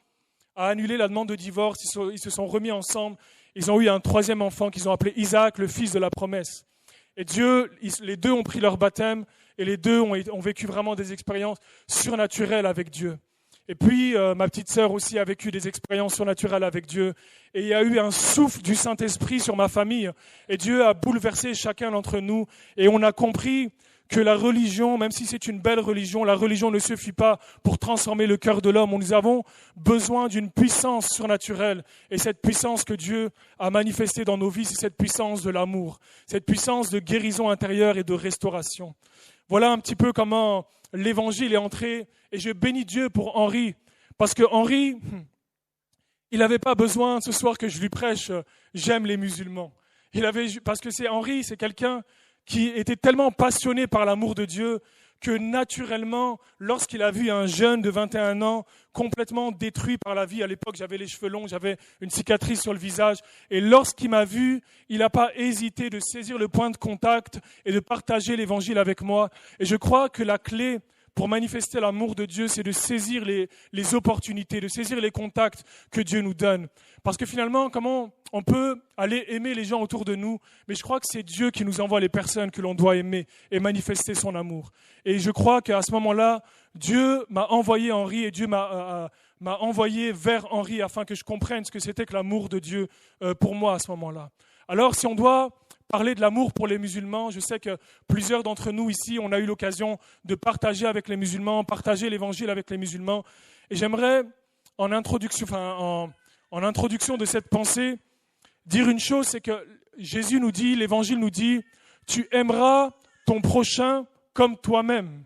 a annulé la demande de divorce, ils se sont remis ensemble, ils ont eu un troisième enfant qu'ils ont appelé Isaac, le fils de la promesse. Et les deux ont pris leur baptême et les deux ont vécu vraiment des expériences surnaturelles avec Dieu. Et puis, ma petite sœur aussi a vécu des expériences surnaturelles avec Dieu. Et il y a eu un souffle du Saint-Esprit sur ma famille. Et Dieu a bouleversé chacun d'entre nous. Et on a compris que la religion, même si c'est une belle religion, la religion ne suffit pas pour transformer le cœur de l'homme. Nous avons besoin d'une puissance surnaturelle. Et cette puissance que Dieu a manifestée dans nos vies, c'est cette puissance de l'amour. Cette puissance de guérison intérieure et de restauration. Voilà un petit peu comment l'évangile est entré. Et je bénis Dieu pour Henri. Parce que Henri, il n'avait pas besoin ce soir que je lui prêche « J'aime les musulmans ». Parce que Henri, c'est quelqu'un qui était tellement passionné par l'amour de Dieu que naturellement, lorsqu'il a vu un jeune de 21 ans complètement détruit par la vie, à l'époque j'avais les cheveux longs, j'avais une cicatrice sur le visage, et lorsqu'il m'a vu, il n'a pas hésité de saisir le point de contact et de partager l'évangile avec moi. Et je crois que la clé pour manifester l'amour de Dieu, c'est de saisir les opportunités, de saisir les contacts que Dieu nous donne. Parce que finalement, comment on peut aller aimer les gens autour de nous, mais je crois que c'est Dieu qui nous envoie les personnes que l'on doit aimer et manifester son amour. Et je crois qu'à ce moment-là, Dieu m'a envoyé Henri et Dieu m'a envoyé vers Henri afin que je comprenne ce que c'était que l'amour de Dieu pour moi à ce moment-là. Alors, si on doit parler de l'amour pour les musulmans, je sais que plusieurs d'entre nous ici, on a eu l'occasion de partager avec les musulmans, partager l'évangile avec les musulmans. Et j'aimerais, en introduction de cette pensée, dire une chose, c'est que Jésus nous dit, l'évangile nous dit, tu aimeras ton prochain comme toi-même.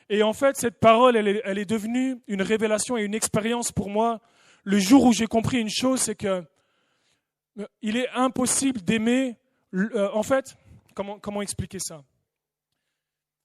Et en fait, cette parole, elle est devenue une révélation et une expérience pour moi. Le jour où j'ai compris une chose, c'est que il est impossible d'aimer. En fait, comment expliquer ça ?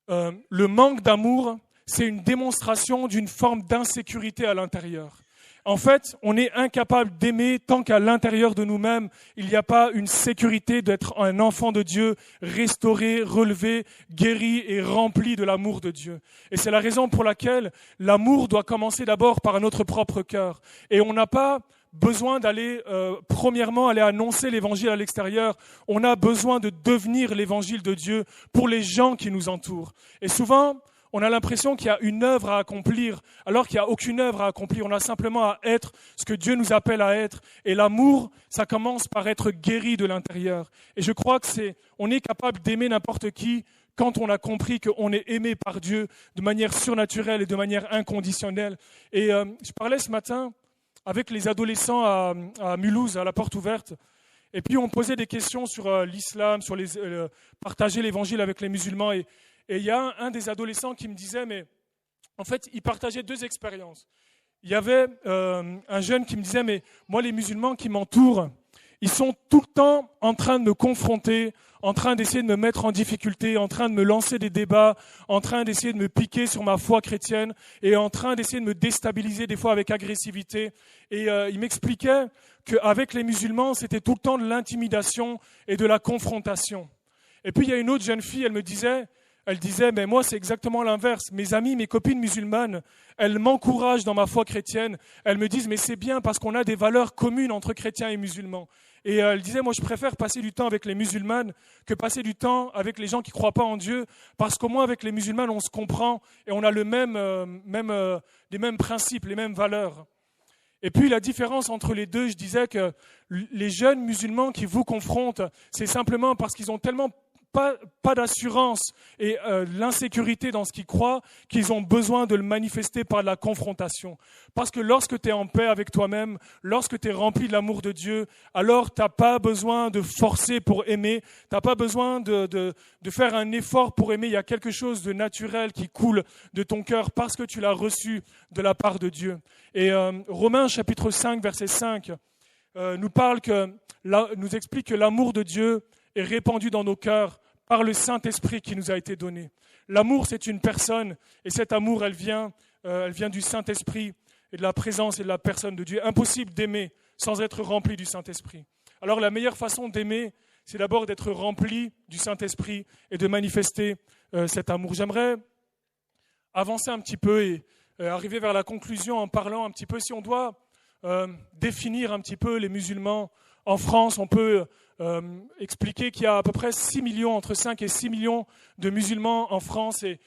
Le manque d'amour, c'est une démonstration d'une forme d'insécurité à l'intérieur. En fait, on est incapable d'aimer tant qu'à l'intérieur de nous-mêmes, il n'y a pas une sécurité d'être un enfant de Dieu, restauré, relevé, guéri et rempli de l'amour de Dieu. Et c'est la raison pour laquelle l'amour doit commencer d'abord par notre propre cœur. Et on n'a pas besoin d'aller, premièrement, aller annoncer l'évangile à l'extérieur. On a besoin de devenir l'évangile de Dieu pour les gens qui nous entourent. Et souvent, on a l'impression qu'il y a une œuvre à accomplir, alors qu'il n'y a aucune œuvre à accomplir. On a simplement à être ce que Dieu nous appelle à être. Et l'amour, ça commence par être guéri de l'intérieur. Et je crois que on est capable d'aimer n'importe qui quand on a compris qu'on est aimé par Dieu de manière surnaturelle et de manière inconditionnelle. Et je parlais ce matin avec les adolescents à Mulhouse, à la porte ouverte. Et puis on posait des questions sur l'islam, sur partager l'évangile avec les musulmans. Et il y a un des adolescents qui me disait, mais en fait, il partageait deux expériences. Il y avait un jeune qui me disait, mais moi, les musulmans qui m'entourent, ils sont tout le temps en train de me confronter, en train d'essayer de me mettre en difficulté, en train de me lancer des débats, en train d'essayer de me piquer sur ma foi chrétienne et en train d'essayer de me déstabiliser des fois avec agressivité. Et il m'expliquait qu'avec les musulmans, c'était tout le temps de l'intimidation et de la confrontation. Et puis il y a une autre jeune fille, elle disait, mais moi c'est exactement l'inverse. Mes amis, mes copines musulmanes, elles m'encouragent dans ma foi chrétienne. Elles me disent, mais c'est bien parce qu'on a des valeurs communes entre chrétiens et musulmans. Et elle disait, moi je préfère passer du temps avec les musulmanes que passer du temps avec les gens qui ne croient pas en Dieu, parce qu'au moins avec les musulmanes on se comprend et on a les mêmes principes, les mêmes valeurs. Et puis la différence entre les deux, je disais que les jeunes musulmans qui vous confrontent, c'est simplement parce qu'ils ont tellement pas d'assurance et l'insécurité dans ce qu'ils croient, qu'ils ont besoin de le manifester par la confrontation. Parce que lorsque tu es en paix avec toi-même, lorsque tu es rempli de l'amour de Dieu, alors tu n'as pas besoin de forcer pour aimer, tu n'as pas besoin de faire un effort pour aimer. Il y a quelque chose de naturel qui coule de ton cœur parce que tu l'as reçu de la part de Dieu. Et Romains chapitre 5, verset 5 nous explique que l'amour de Dieu est répandu dans nos cœurs par le Saint-Esprit qui nous a été donné. L'amour, c'est une personne, et cet amour, elle vient du Saint-Esprit et de la présence et de la personne de Dieu. Impossible d'aimer sans être rempli du Saint-Esprit. Alors la meilleure façon d'aimer, c'est d'abord d'être rempli du Saint-Esprit et de manifester cet amour. J'aimerais avancer un petit peu et arriver vers la conclusion en parlant un petit peu, si on doit définir un petit peu les musulmans en France, on peut expliquer qu'il y a à peu près 6 millions, entre 5 et 6 millions de musulmans en France et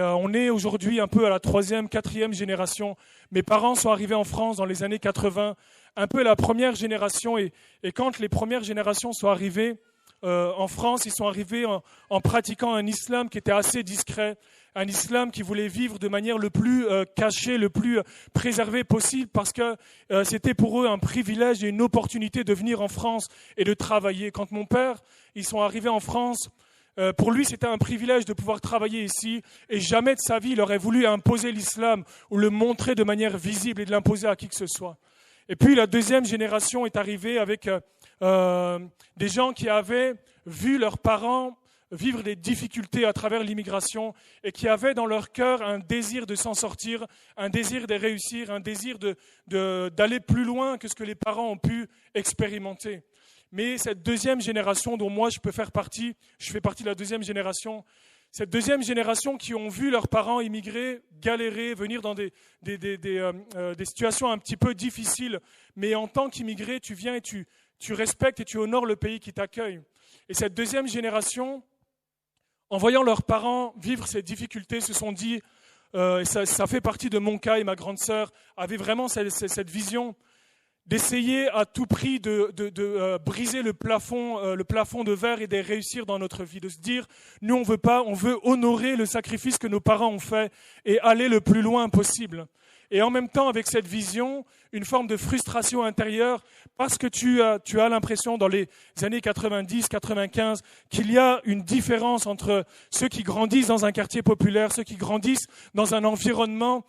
on est aujourd'hui un peu à la 3e, 4e génération. Mes parents sont arrivés en France dans les années 80, un peu la première génération et quand les premières générations sont arrivées en France, ils sont arrivés en pratiquant un islam qui était assez discret, un islam qui voulait vivre de manière le plus cachée, le plus préservée possible parce que c'était pour eux un privilège et une opportunité de venir en France et de travailler. Quand mon père, ils sont arrivés en France, pour lui c'était un privilège de pouvoir travailler ici et jamais de sa vie il aurait voulu imposer l'islam ou le montrer de manière visible et de l'imposer à qui que ce soit. Et puis la deuxième génération est arrivée avec des gens qui avaient vu leurs parents vivre des difficultés à travers l'immigration et qui avaient dans leur cœur un désir de s'en sortir, un désir de réussir, un désir d'aller plus loin que ce que les parents ont pu expérimenter. Mais cette deuxième génération dont moi je fais partie de la deuxième génération, cette deuxième génération qui ont vu leurs parents immigrer, galérer, venir dans des situations un petit peu difficiles, mais en tant qu'immigré, tu viens et tu respectes et tu honores le pays qui t'accueille. Et cette deuxième génération, en voyant leurs parents vivre ces difficultés, se sont dit, et ça fait partie de mon cas et ma grande sœur, avait vraiment cette vision d'essayer à tout prix de briser le plafond de verre et de réussir dans notre vie, de se dire, nous on veut honorer le sacrifice que nos parents ont fait et aller le plus loin possible. Et en même temps, avec cette vision, une forme de frustration intérieure, parce que tu as l'impression dans les années 90, 95, qu'il y a une différence entre ceux qui grandissent dans un quartier populaire, ceux qui grandissent dans un environnement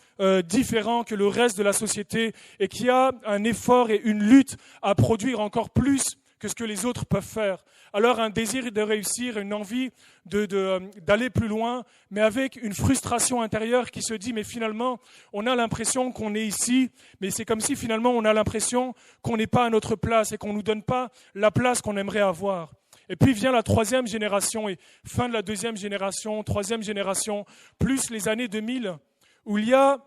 différent que le reste de la société, et qu'il y a un effort et une lutte à produire encore plus que ce que les autres peuvent faire. Alors un désir de réussir, une envie d'aller plus loin, mais avec une frustration intérieure qui se dit, mais finalement, on a l'impression qu'on est ici, mais c'est comme si finalement on a l'impression qu'on n'est pas à notre place et qu'on ne nous donne pas la place qu'on aimerait avoir. Et puis vient la troisième génération, et fin de la deuxième génération, troisième génération, plus les années 2000, où il y a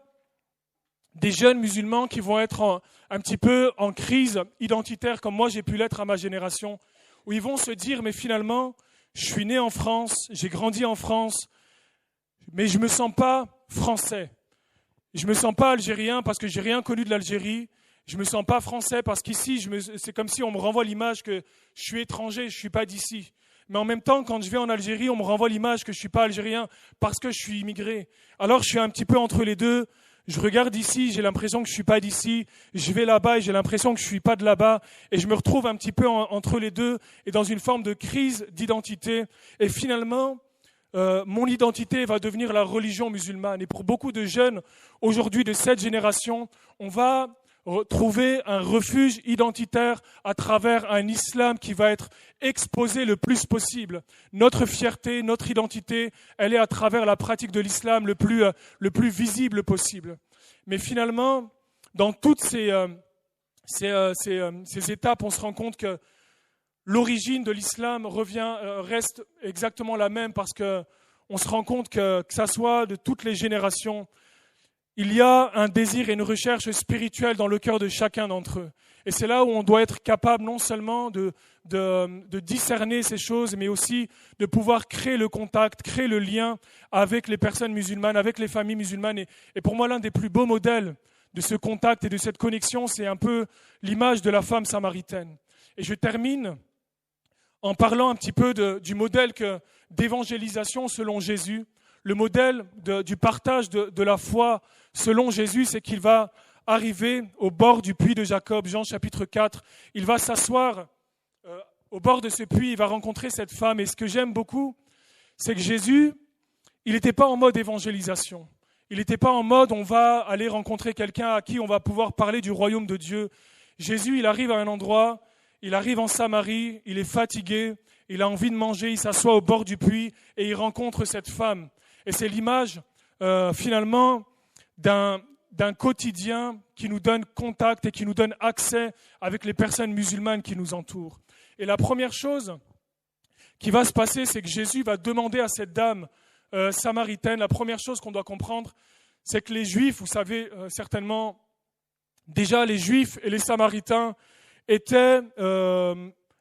des jeunes musulmans qui vont être un petit peu en crise identitaire, comme moi j'ai pu l'être à ma génération, où ils vont se dire, mais finalement, je suis né en France, j'ai grandi en France, mais je ne me sens pas français. Je ne me sens pas algérien parce que je n'ai rien connu de l'Algérie. Je ne me sens pas français parce qu'ici, c'est comme si on me renvoie l'image que je suis étranger, je ne suis pas d'ici. Mais en même temps, quand je vais en Algérie, on me renvoie l'image que je ne suis pas algérien parce que je suis immigré. Alors je suis un petit peu entre les deux. Je regarde ici, j'ai l'impression que je ne suis pas d'ici. Je vais là-bas et j'ai l'impression que je ne suis pas de là-bas. Et je me retrouve un petit peu entre les deux et dans une forme de crise d'identité. Et finalement, mon identité va devenir la religion musulmane. Et pour beaucoup de jeunes, aujourd'hui de cette génération, on va trouver un refuge identitaire à travers un islam qui va être exposé le plus possible. Notre fierté, notre identité, elle est à travers la pratique de l'islam le plus visible possible. Mais finalement, dans toutes ces étapes, on se rend compte que l'origine de l'islam reste exactement la même parce que on se rend compte que ça soit de toutes les générations, il y a un désir et une recherche spirituelle dans le cœur de chacun d'entre eux. Et c'est là où on doit être capable non seulement de discerner ces choses, mais aussi de pouvoir créer le contact, créer le lien avec les personnes musulmanes, avec les familles musulmanes. Et pour moi, l'un des plus beaux modèles de ce contact et de cette connexion, c'est un peu l'image de la femme samaritaine. Et je termine en parlant un petit peu du modèle d'évangélisation selon Jésus. Le modèle du partage de la foi selon Jésus, c'est qu'il va arriver au bord du puits de Jacob, Jean chapitre 4. Il va s'asseoir au bord de ce puits, il va rencontrer cette femme. Et ce que j'aime beaucoup, c'est que Jésus, il n'était pas en mode évangélisation. Il n'était pas en mode on va aller rencontrer quelqu'un à qui on va pouvoir parler du royaume de Dieu. Jésus, il arrive à un endroit, il arrive en Samarie, il est fatigué, il a envie de manger, il s'assoit au bord du puits et il rencontre cette femme. Et c'est l'image finalement d'un quotidien qui nous donne contact et qui nous donne accès avec les personnes musulmanes qui nous entourent. Et la première chose qui va se passer, c'est que Jésus va demander à cette dame samaritaine, la première chose qu'on doit comprendre, c'est que les Juifs, vous savez certainement, déjà les Juifs et les Samaritains étaient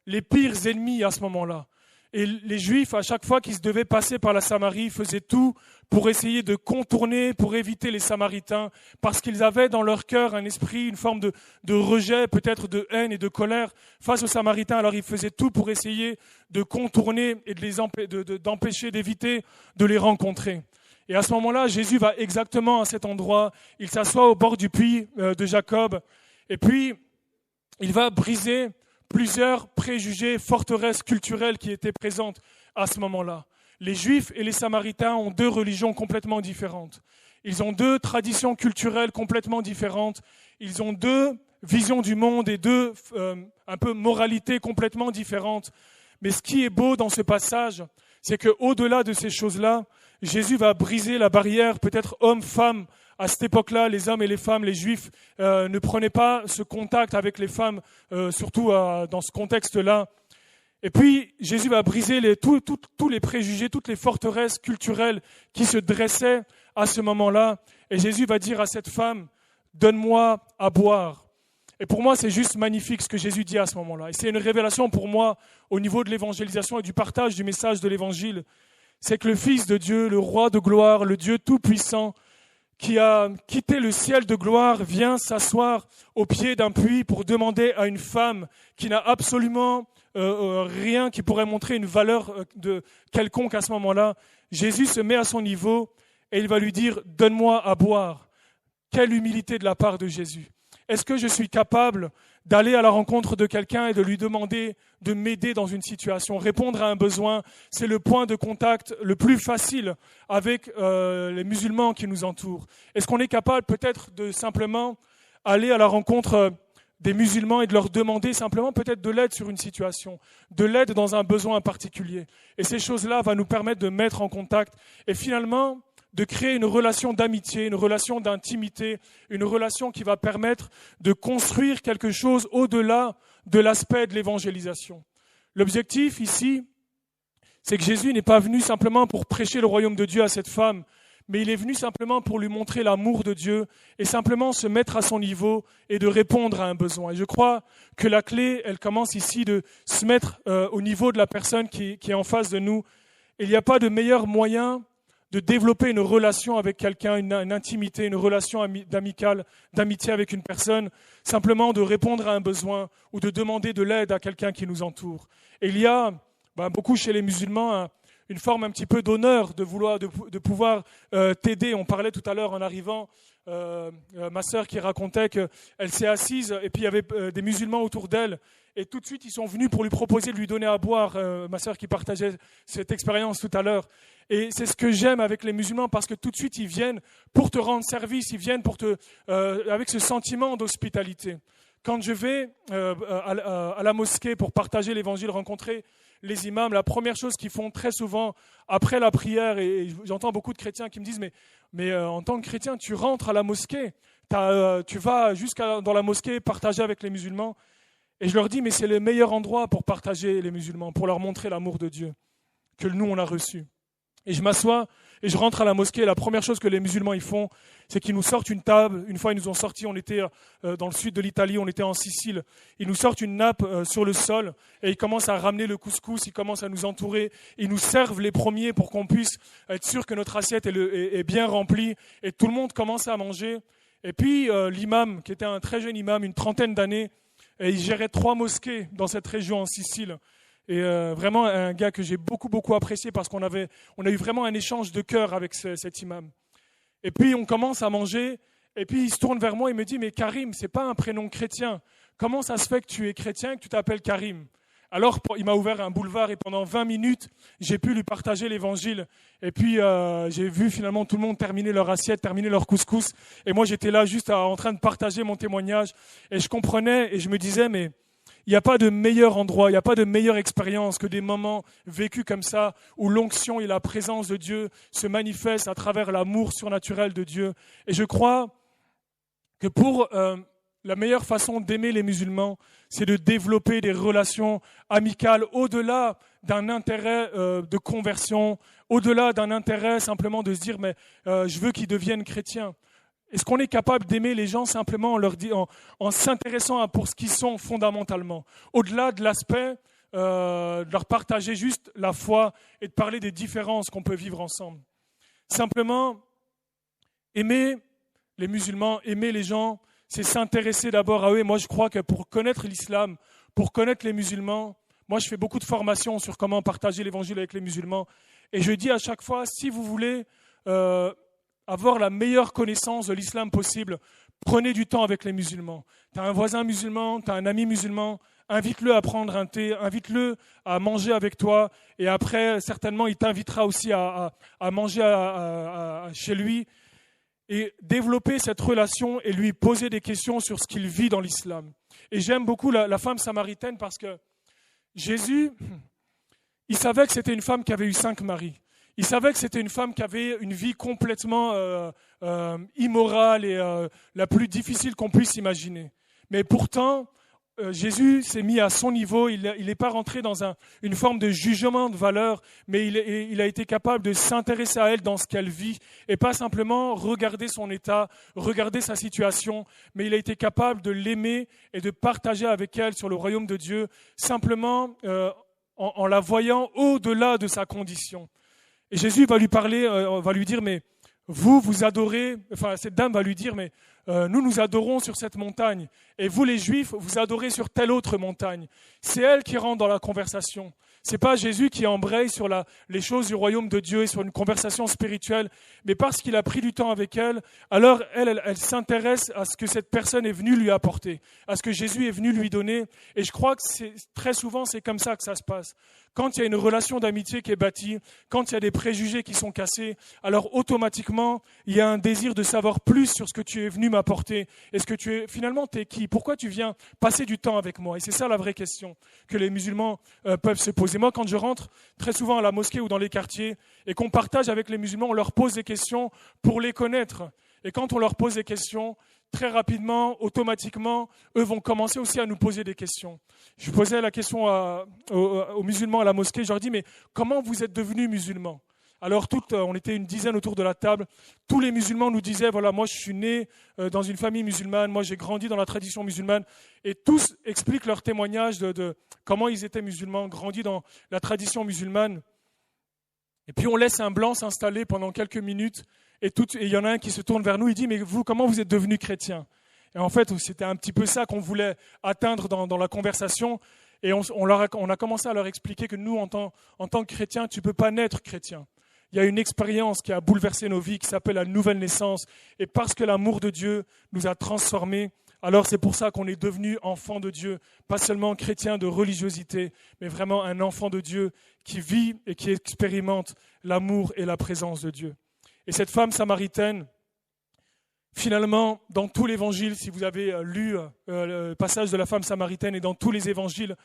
les pires ennemis à ce moment-là. Et les Juifs, à chaque fois qu'ils devaient passer par la Samarie, faisaient tout pour essayer de contourner, pour éviter les Samaritains, parce qu'ils avaient dans leur cœur un esprit, une forme de rejet, peut-être de haine et de colère face aux Samaritains. Alors ils faisaient tout pour essayer de contourner et d'empêcher, d'éviter de les rencontrer. Et à ce moment-là, Jésus va exactement à cet endroit. Il s'assoit au bord du puits de Jacob, et puis il va briser plusieurs préjugés, forteresses culturelles qui étaient présentes à ce moment-là. Les Juifs et les Samaritains ont deux religions complètement différentes. Ils ont deux traditions culturelles complètement différentes. Ils ont deux visions du monde et deux un peu moralités complètement différentes. Mais ce qui est beau dans ce passage, c'est qu'au-delà de ces choses-là, Jésus va briser la barrière, peut-être homme-femme. À cette époque-là, les hommes et les femmes, les Juifs, ne prenaient pas ce contact avec les femmes, surtout dans ce contexte-là. Et puis, Jésus va briser tous les préjugés, toutes les forteresses culturelles qui se dressaient à ce moment-là. Et Jésus va dire à cette femme, « Donne-moi à boire ». Et pour moi, c'est juste magnifique ce que Jésus dit à ce moment-là. Et c'est une révélation pour moi au niveau de l'évangélisation et du partage du message de l'évangile. C'est que le Fils de Dieu, le Roi de gloire, le Dieu tout-puissant, qui a quitté le ciel de gloire, vient s'asseoir au pied d'un puits pour demander à une femme qui n'a absolument rien qui pourrait montrer une valeur quelconque à ce moment-là. Jésus se met à son niveau et il va lui dire « Donne-moi à boire ». Quelle humilité de la part de Jésus. Est-ce que je suis capable d'aller à la rencontre de quelqu'un et de lui demander de m'aider dans une situation, répondre à un besoin? C'est le point de contact le plus facile avec les musulmans qui nous entourent. Est-ce qu'on est capable peut-être de simplement aller à la rencontre des musulmans et de leur demander simplement peut-être de l'aide sur une situation, de l'aide dans un besoin particulier? Et ces choses-là vont nous permettre de mettre en contact et finalement de créer une relation d'amitié, une relation d'intimité, une relation qui va permettre de construire quelque chose au-delà de l'aspect de l'évangélisation. L'objectif ici, c'est que Jésus n'est pas venu simplement pour prêcher le royaume de Dieu à cette femme, mais il est venu simplement pour lui montrer l'amour de Dieu et simplement se mettre à son niveau et de répondre à un besoin. Et je crois que la clé, elle commence ici de se mettre au niveau de la personne qui est en face de nous. Il n'y a pas de meilleur moyen de développer une relation avec quelqu'un, une intimité, une relation d'amitié avec une personne, simplement de répondre à un besoin ou de demander de l'aide à quelqu'un qui nous entoure. Et il y a beaucoup chez les musulmans une forme un petit peu d'honneur de pouvoir t'aider. On parlait tout à l'heure en arrivant, ma sœur qui racontait qu'elle s'est assise et puis il y avait des musulmans autour d'elle. Et tout de suite, ils sont venus pour lui proposer de lui donner à boire, ma sœur qui partageait cette expérience tout à l'heure. Et c'est ce que j'aime avec les musulmans, parce que tout de suite, ils viennent pour te rendre service, ils viennent avec ce sentiment d'hospitalité. Quand je vais à la mosquée pour partager l'évangile, rencontrer les imams, la première chose qu'ils font très souvent après la prière, et j'entends beaucoup de chrétiens qui me disent mais en tant que chrétien, tu rentres à la mosquée, tu vas dans la mosquée partager avec les musulmans. Et je leur dis, mais c'est le meilleur endroit pour partager les musulmans, pour leur montrer l'amour de Dieu que nous, on a reçu. Et je m'assois et je rentre à la mosquée. La première chose que les musulmans ils font, c'est qu'ils nous sortent une table. Une fois, ils nous ont sorti, on était dans le sud de l'Italie, on était en Sicile. Ils nous sortent une nappe sur le sol et ils commencent à ramener le couscous, ils commencent à nous entourer. Ils nous servent les premiers pour qu'on puisse être sûr que notre assiette est bien remplie. Et tout le monde commence à manger. Et puis l'imam, qui était un très jeune imam, une trentaine d'années, et il gérait 3 mosquées dans cette région en Sicile. Et vraiment un gars que j'ai beaucoup apprécié parce qu'on a eu vraiment un échange de cœur avec cet imam. Et puis on commence à manger, et puis il se tourne vers moi et me dit « Mais Karim, c'est pas un prénom chrétien. Comment ça se fait que tu es chrétien et que tu t'appelles Karim ?» Alors il m'a ouvert un boulevard et pendant 20 minutes, j'ai pu lui partager l'évangile. Et puis j'ai vu finalement tout le monde terminer leur assiette, terminer leur couscous. Et moi j'étais là juste en train de partager mon témoignage. Et je comprenais et je me disais « Mais il n'y a pas de meilleur endroit, il n'y a pas de meilleure expérience que des moments vécus comme ça, où l'onction et la présence de Dieu se manifestent à travers l'amour surnaturel de Dieu. » Et je crois que pour la meilleure façon d'aimer les musulmans, c'est de développer des relations amicales au-delà d'un intérêt de conversion, au-delà d'un intérêt simplement de se dire « mais je veux qu'ils deviennent chrétiens ». Est-ce qu'on est capable d'aimer les gens simplement en s'intéressant pour ce qu'ils sont fondamentalement, au-delà de l'aspect de leur partager juste la foi et de parler des différences qu'on peut vivre ensemble. Simplement, aimer les musulmans, aimer les gens, c'est s'intéresser d'abord à eux. Et moi, je crois que pour connaître l'islam, pour connaître les musulmans, moi, je fais beaucoup de formations sur comment partager l'évangile avec les musulmans. Et je dis à chaque fois, si vous voulez avoir la meilleure connaissance de l'islam possible, prenez du temps avec les musulmans. Tu as un voisin musulman, tu as un ami musulman, invite-le à prendre un thé, invite-le à manger avec toi, et après, certainement, il t'invitera aussi à manger chez lui, et développer cette relation et lui poser des questions sur ce qu'il vit dans l'islam. Et j'aime beaucoup la femme samaritaine parce que Jésus, il savait que c'était une femme qui avait eu 5 maris. Il savait que c'était une femme qui avait une vie complètement immorale et la plus difficile qu'on puisse imaginer. Mais pourtant, Jésus s'est mis à son niveau, il n'est pas rentré dans une forme de jugement de valeur, mais il a été capable de s'intéresser à elle dans ce qu'elle vit et pas simplement regarder son état, regarder sa situation, mais il a été capable de l'aimer et de partager avec elle sur le royaume de Dieu, simplement en la voyant au-delà de sa condition. Et Jésus va lui parler, va lui dire, mais vous adorez, enfin cette dame va lui dire, mais nous adorons sur cette montagne, et vous les Juifs, vous adorez sur telle autre montagne. C'est elle qui rentre dans la conversation. C'est pas Jésus qui embraye sur les choses du royaume de Dieu et sur une conversation spirituelle, mais parce qu'il a pris du temps avec elle, alors elle s'intéresse à ce que cette personne est venue lui apporter, à ce que Jésus est venu lui donner. Et je crois que très souvent, c'est comme ça que ça se passe. Quand il y a une relation d'amitié qui est bâtie, quand il y a des préjugés qui sont cassés, alors automatiquement, il y a un désir de savoir plus sur ce que tu es venu m'apporter. Est-ce que finalement, t'es qui? Pourquoi tu viens passer du temps avec moi? Et c'est ça la vraie question que les musulmans peuvent se poser. Moi, quand je rentre très souvent à la mosquée ou dans les quartiers et qu'on partage avec les musulmans, on leur pose des questions pour les connaître. Et quand on leur pose des questions, très rapidement, automatiquement, eux vont commencer aussi à nous poser des questions. Je posais la question aux musulmans à la mosquée, je leur dis, mais comment vous êtes devenus musulmans? Alors on était une dizaine autour de la table, tous les musulmans nous disaient, voilà, moi je suis né dans une famille musulmane, moi j'ai grandi dans la tradition musulmane, et tous expliquent leur témoignage de comment ils étaient musulmans, grandis dans la tradition musulmane. Et puis on laisse un blanc s'installer pendant quelques minutes, et il y en a un qui se tourne vers nous, il dit, mais vous, comment vous êtes devenus chrétiens? Et en fait, c'était un petit peu ça qu'on voulait atteindre dans la conversation, et on a commencé à leur expliquer que nous, en tant que chrétiens, tu ne peux pas naître chrétien. Il y a une expérience qui a bouleversé nos vies, qui s'appelle la nouvelle naissance, et parce que l'amour de Dieu nous a transformés, alors c'est pour ça qu'on est devenu enfant de Dieu, pas seulement chrétien de religiosité, mais vraiment un enfant de Dieu qui vit et qui expérimente l'amour et la présence de Dieu. Et cette femme samaritaine, finalement, dans tout l'évangile, si vous avez lu le passage de la femme samaritaine et dans tous les évangiles,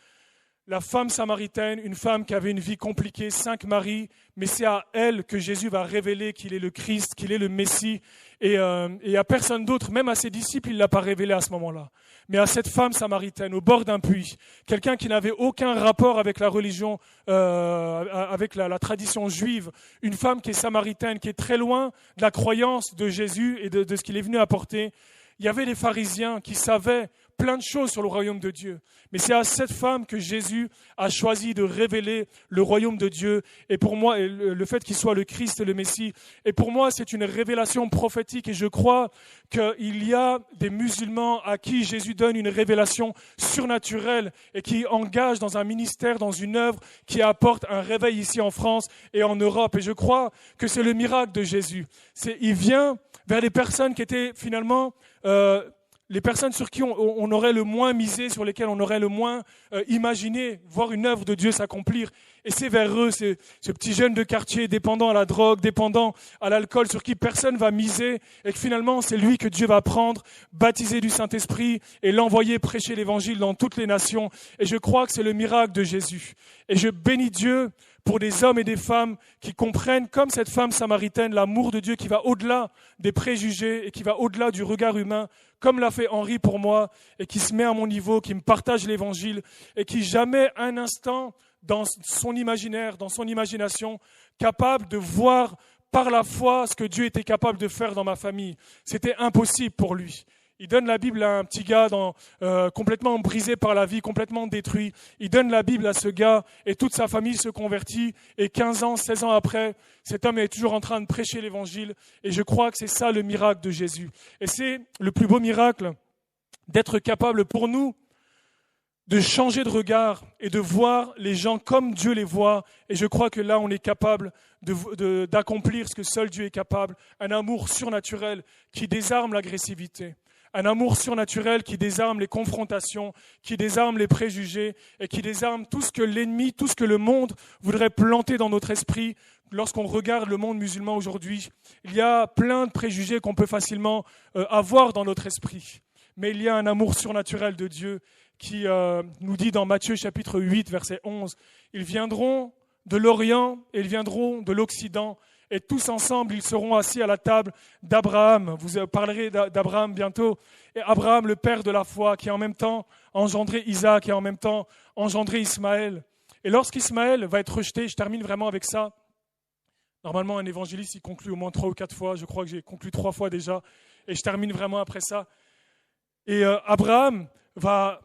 la femme samaritaine, une femme qui avait une vie compliquée, 5 maris, mais c'est à elle que Jésus va révéler qu'il est le Christ, qu'il est le Messie. Et à personne d'autre, même à ses disciples, il ne l'a pas révélé à ce moment-là. Mais à cette femme samaritaine, au bord d'un puits, quelqu'un qui n'avait aucun rapport avec la religion, avec la tradition juive, une femme qui est samaritaine, qui est très loin de la croyance de Jésus et de ce qu'il est venu apporter. Il y avait les pharisiens qui savaient plein de choses sur le royaume de Dieu. Mais c'est à cette femme que Jésus a choisi de révéler le royaume de Dieu. Et pour moi, le fait qu'il soit le Christ et le Messie, et pour moi, c'est une révélation prophétique. Et je crois qu'il y a des musulmans à qui Jésus donne une révélation surnaturelle et qui engage dans un ministère, dans une œuvre qui apporte un réveil ici en France et en Europe. Et je crois que c'est le miracle de Jésus. Il vient vers les personnes qui étaient finalement les personnes sur qui on aurait le moins misé, sur lesquelles on aurait le moins imaginé voir une œuvre de Dieu s'accomplir. Et c'est vers eux, ce petit jeune de quartier dépendant à la drogue, dépendant à l'alcool, sur qui personne va miser, et que finalement c'est lui que Dieu va prendre, baptiser du Saint-Esprit et l'envoyer prêcher l'évangile dans toutes les nations. Et je crois que c'est le miracle de Jésus. Et je bénis Dieu pour des hommes et des femmes qui comprennent, comme cette femme samaritaine, l'amour de Dieu qui va au-delà des préjugés et qui va au-delà du regard humain, comme l'a fait Henri pour moi, et qui se met à mon niveau, qui me partage l'évangile, et qui jamais un instant, dans son imaginaire, dans son imagination, capable de voir par la foi ce que Dieu était capable de faire dans ma famille. C'était impossible pour lui. Il donne la Bible à un petit gars complètement brisé par la vie, complètement détruit. Il donne la Bible à ce gars et toute sa famille se convertit. Et 15 ans, 16 ans après, cet homme est toujours en train de prêcher l'évangile. Et je crois que c'est ça le miracle de Jésus. Et c'est le plus beau miracle d'être capable pour nous de changer de regard et de voir les gens comme Dieu les voit. Et je crois que là, on est capable d'accomplir ce que seul Dieu est capable. Un amour surnaturel qui désarme l'agressivité. Un amour surnaturel qui désarme les confrontations, qui désarme les préjugés et qui désarme tout ce que l'ennemi, tout ce que le monde voudrait planter dans notre esprit. Lorsqu'on regarde le monde musulman aujourd'hui, il y a plein de préjugés qu'on peut facilement avoir dans notre esprit. Mais il y a un amour surnaturel de Dieu qui nous dit dans Matthieu chapitre 8, verset 11, « Ils viendront de l'Orient et ils viendront de l'Occident. Et tous ensemble, ils seront assis à la table d'Abraham. » Vous parlerez d'Abraham bientôt. Et Abraham, le père de la foi, qui a en même temps engendré Isaac et en même temps engendré Ismaël. Et lorsqu'Ismaël va être rejeté, je termine vraiment avec ça. Normalement, un évangéliste, il conclut au moins 3 ou 4 fois. Je crois que j'ai conclu 3 fois déjà. Et je termine vraiment après ça. Et Abraham va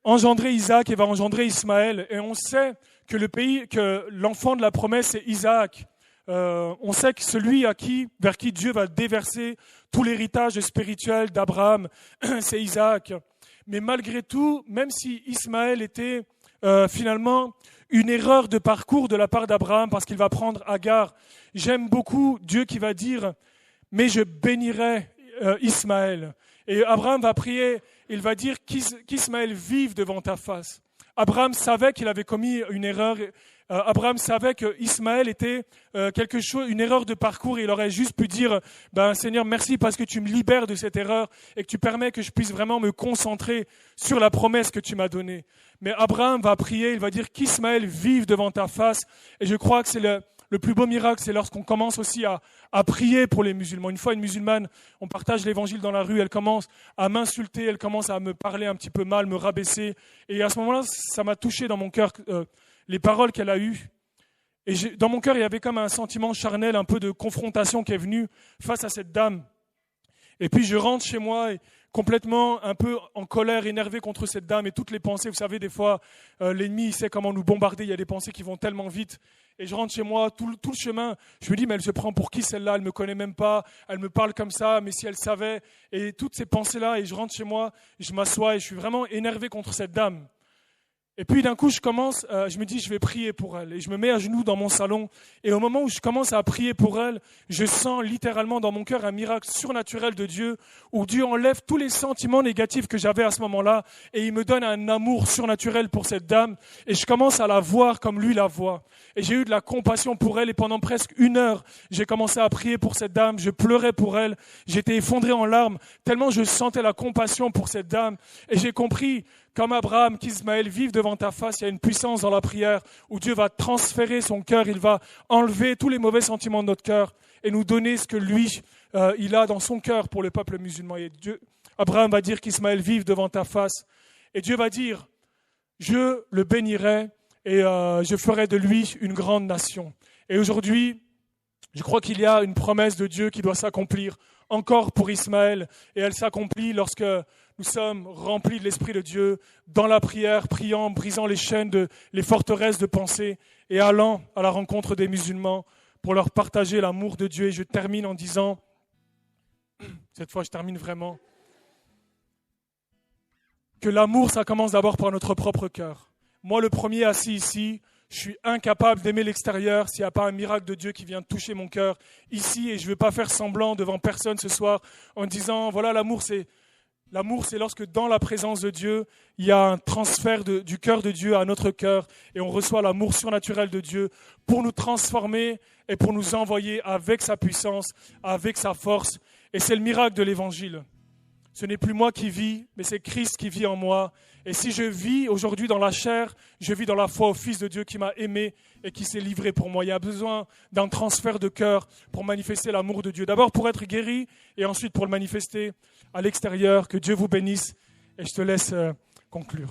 engendrer Isaac et va engendrer Ismaël. Et on sait que l'enfant de la promesse, c'est Isaac. On sait que celui vers qui Dieu va déverser tout l'héritage spirituel d'Abraham, c'est Isaac. Mais malgré tout, même si Ismaël était finalement une erreur de parcours de la part d'Abraham parce qu'il va prendre Agar, j'aime beaucoup Dieu qui va dire « mais je bénirai Ismaël ». Et Abraham va prier, il va dire qu'Ismaël vive devant ta face. Abraham savait qu'il avait commis une erreur. Abraham savait que Ismaël était une erreur de parcours et il aurait juste pu dire Seigneur, merci parce que tu me libères de cette erreur et que tu permets que je puisse vraiment me concentrer sur la promesse que tu m'as donnée. Mais Abraham va prier, il va dire qu'Ismaël vive devant ta face. Et je crois que c'est le plus beau miracle, c'est lorsqu'on commence aussi à prier pour les musulmans. Une fois, une musulmane, on partage l'évangile dans la rue, elle commence à m'insulter, elle commence à me parler un petit peu mal, me rabaisser. Et à ce moment-là, ça m'a touché dans mon cœur les paroles qu'elle a eues. Et dans mon cœur, il y avait comme un sentiment charnel, un peu de confrontation qui est venu face à cette dame. Et puis je rentre chez moi et complètement un peu en colère, énervé contre cette dame et toutes les pensées. Vous savez, des fois, l'ennemi, il sait comment nous bombarder. Il y a des pensées qui vont tellement vite. Et je rentre chez moi, tout le chemin, je me dis, mais elle se prend pour qui celle-là? Elle me connaît même pas, elle me parle comme ça, mais si elle savait. Et toutes ces pensées-là, et je rentre chez moi, je m'assois et je suis vraiment énervé contre cette dame. Et puis d'un coup, je me dis, je vais prier pour elle. Et je me mets à genoux dans mon salon. Et au moment où je commence à prier pour elle, je sens littéralement dans mon cœur un miracle surnaturel de Dieu, où Dieu enlève tous les sentiments négatifs que j'avais à ce moment-là, et il me donne un amour surnaturel pour cette dame. Et je commence à la voir comme lui la voit. Et j'ai eu de la compassion pour elle, et pendant presque 1 heure, j'ai commencé à prier pour cette dame. Je pleurais pour elle. J'étais effondré en larmes, tellement je sentais la compassion pour cette dame. Et j'ai compris, comme Abraham, qu'Ismaël vive devant ta face, il y a une puissance dans la prière où Dieu va transférer son cœur, il va enlever tous les mauvais sentiments de notre cœur et nous donner ce que lui, il a dans son cœur pour le peuple musulman. Et Abraham va dire qu'Ismaël vive devant ta face. Et Dieu va dire, je le bénirai et je ferai de lui une grande nation. Et aujourd'hui, je crois qu'il y a une promesse de Dieu qui doit s'accomplir encore pour Ismaël et elle s'accomplit lorsque nous sommes remplis de l'Esprit de Dieu, dans la prière, priant, brisant les chaînes, les forteresses de pensée et allant à la rencontre des musulmans pour leur partager l'amour de Dieu. Et je termine en disant, cette fois je termine vraiment, que l'amour, ça commence d'abord par notre propre cœur. Moi, le premier assis ici, je suis incapable d'aimer l'extérieur s'il n'y a pas un miracle de Dieu qui vient toucher mon cœur ici. Et je ne veux pas faire semblant devant personne ce soir en disant, voilà, l'amour, c'est lorsque dans la présence de Dieu, il y a un transfert du cœur de Dieu à notre cœur et on reçoit l'amour surnaturel de Dieu pour nous transformer et pour nous envoyer avec sa puissance, avec sa force. Et c'est le miracle de l'Évangile. Ce n'est plus moi qui vis, mais c'est Christ qui vit en moi. Et si je vis aujourd'hui dans la chair, je vis dans la foi au Fils de Dieu qui m'a aimé et qui s'est livré pour moi. Il y a besoin d'un transfert de cœur pour manifester l'amour de Dieu. D'abord pour être guéri et ensuite pour le manifester à l'extérieur. Que Dieu vous bénisse et je te laisse conclure.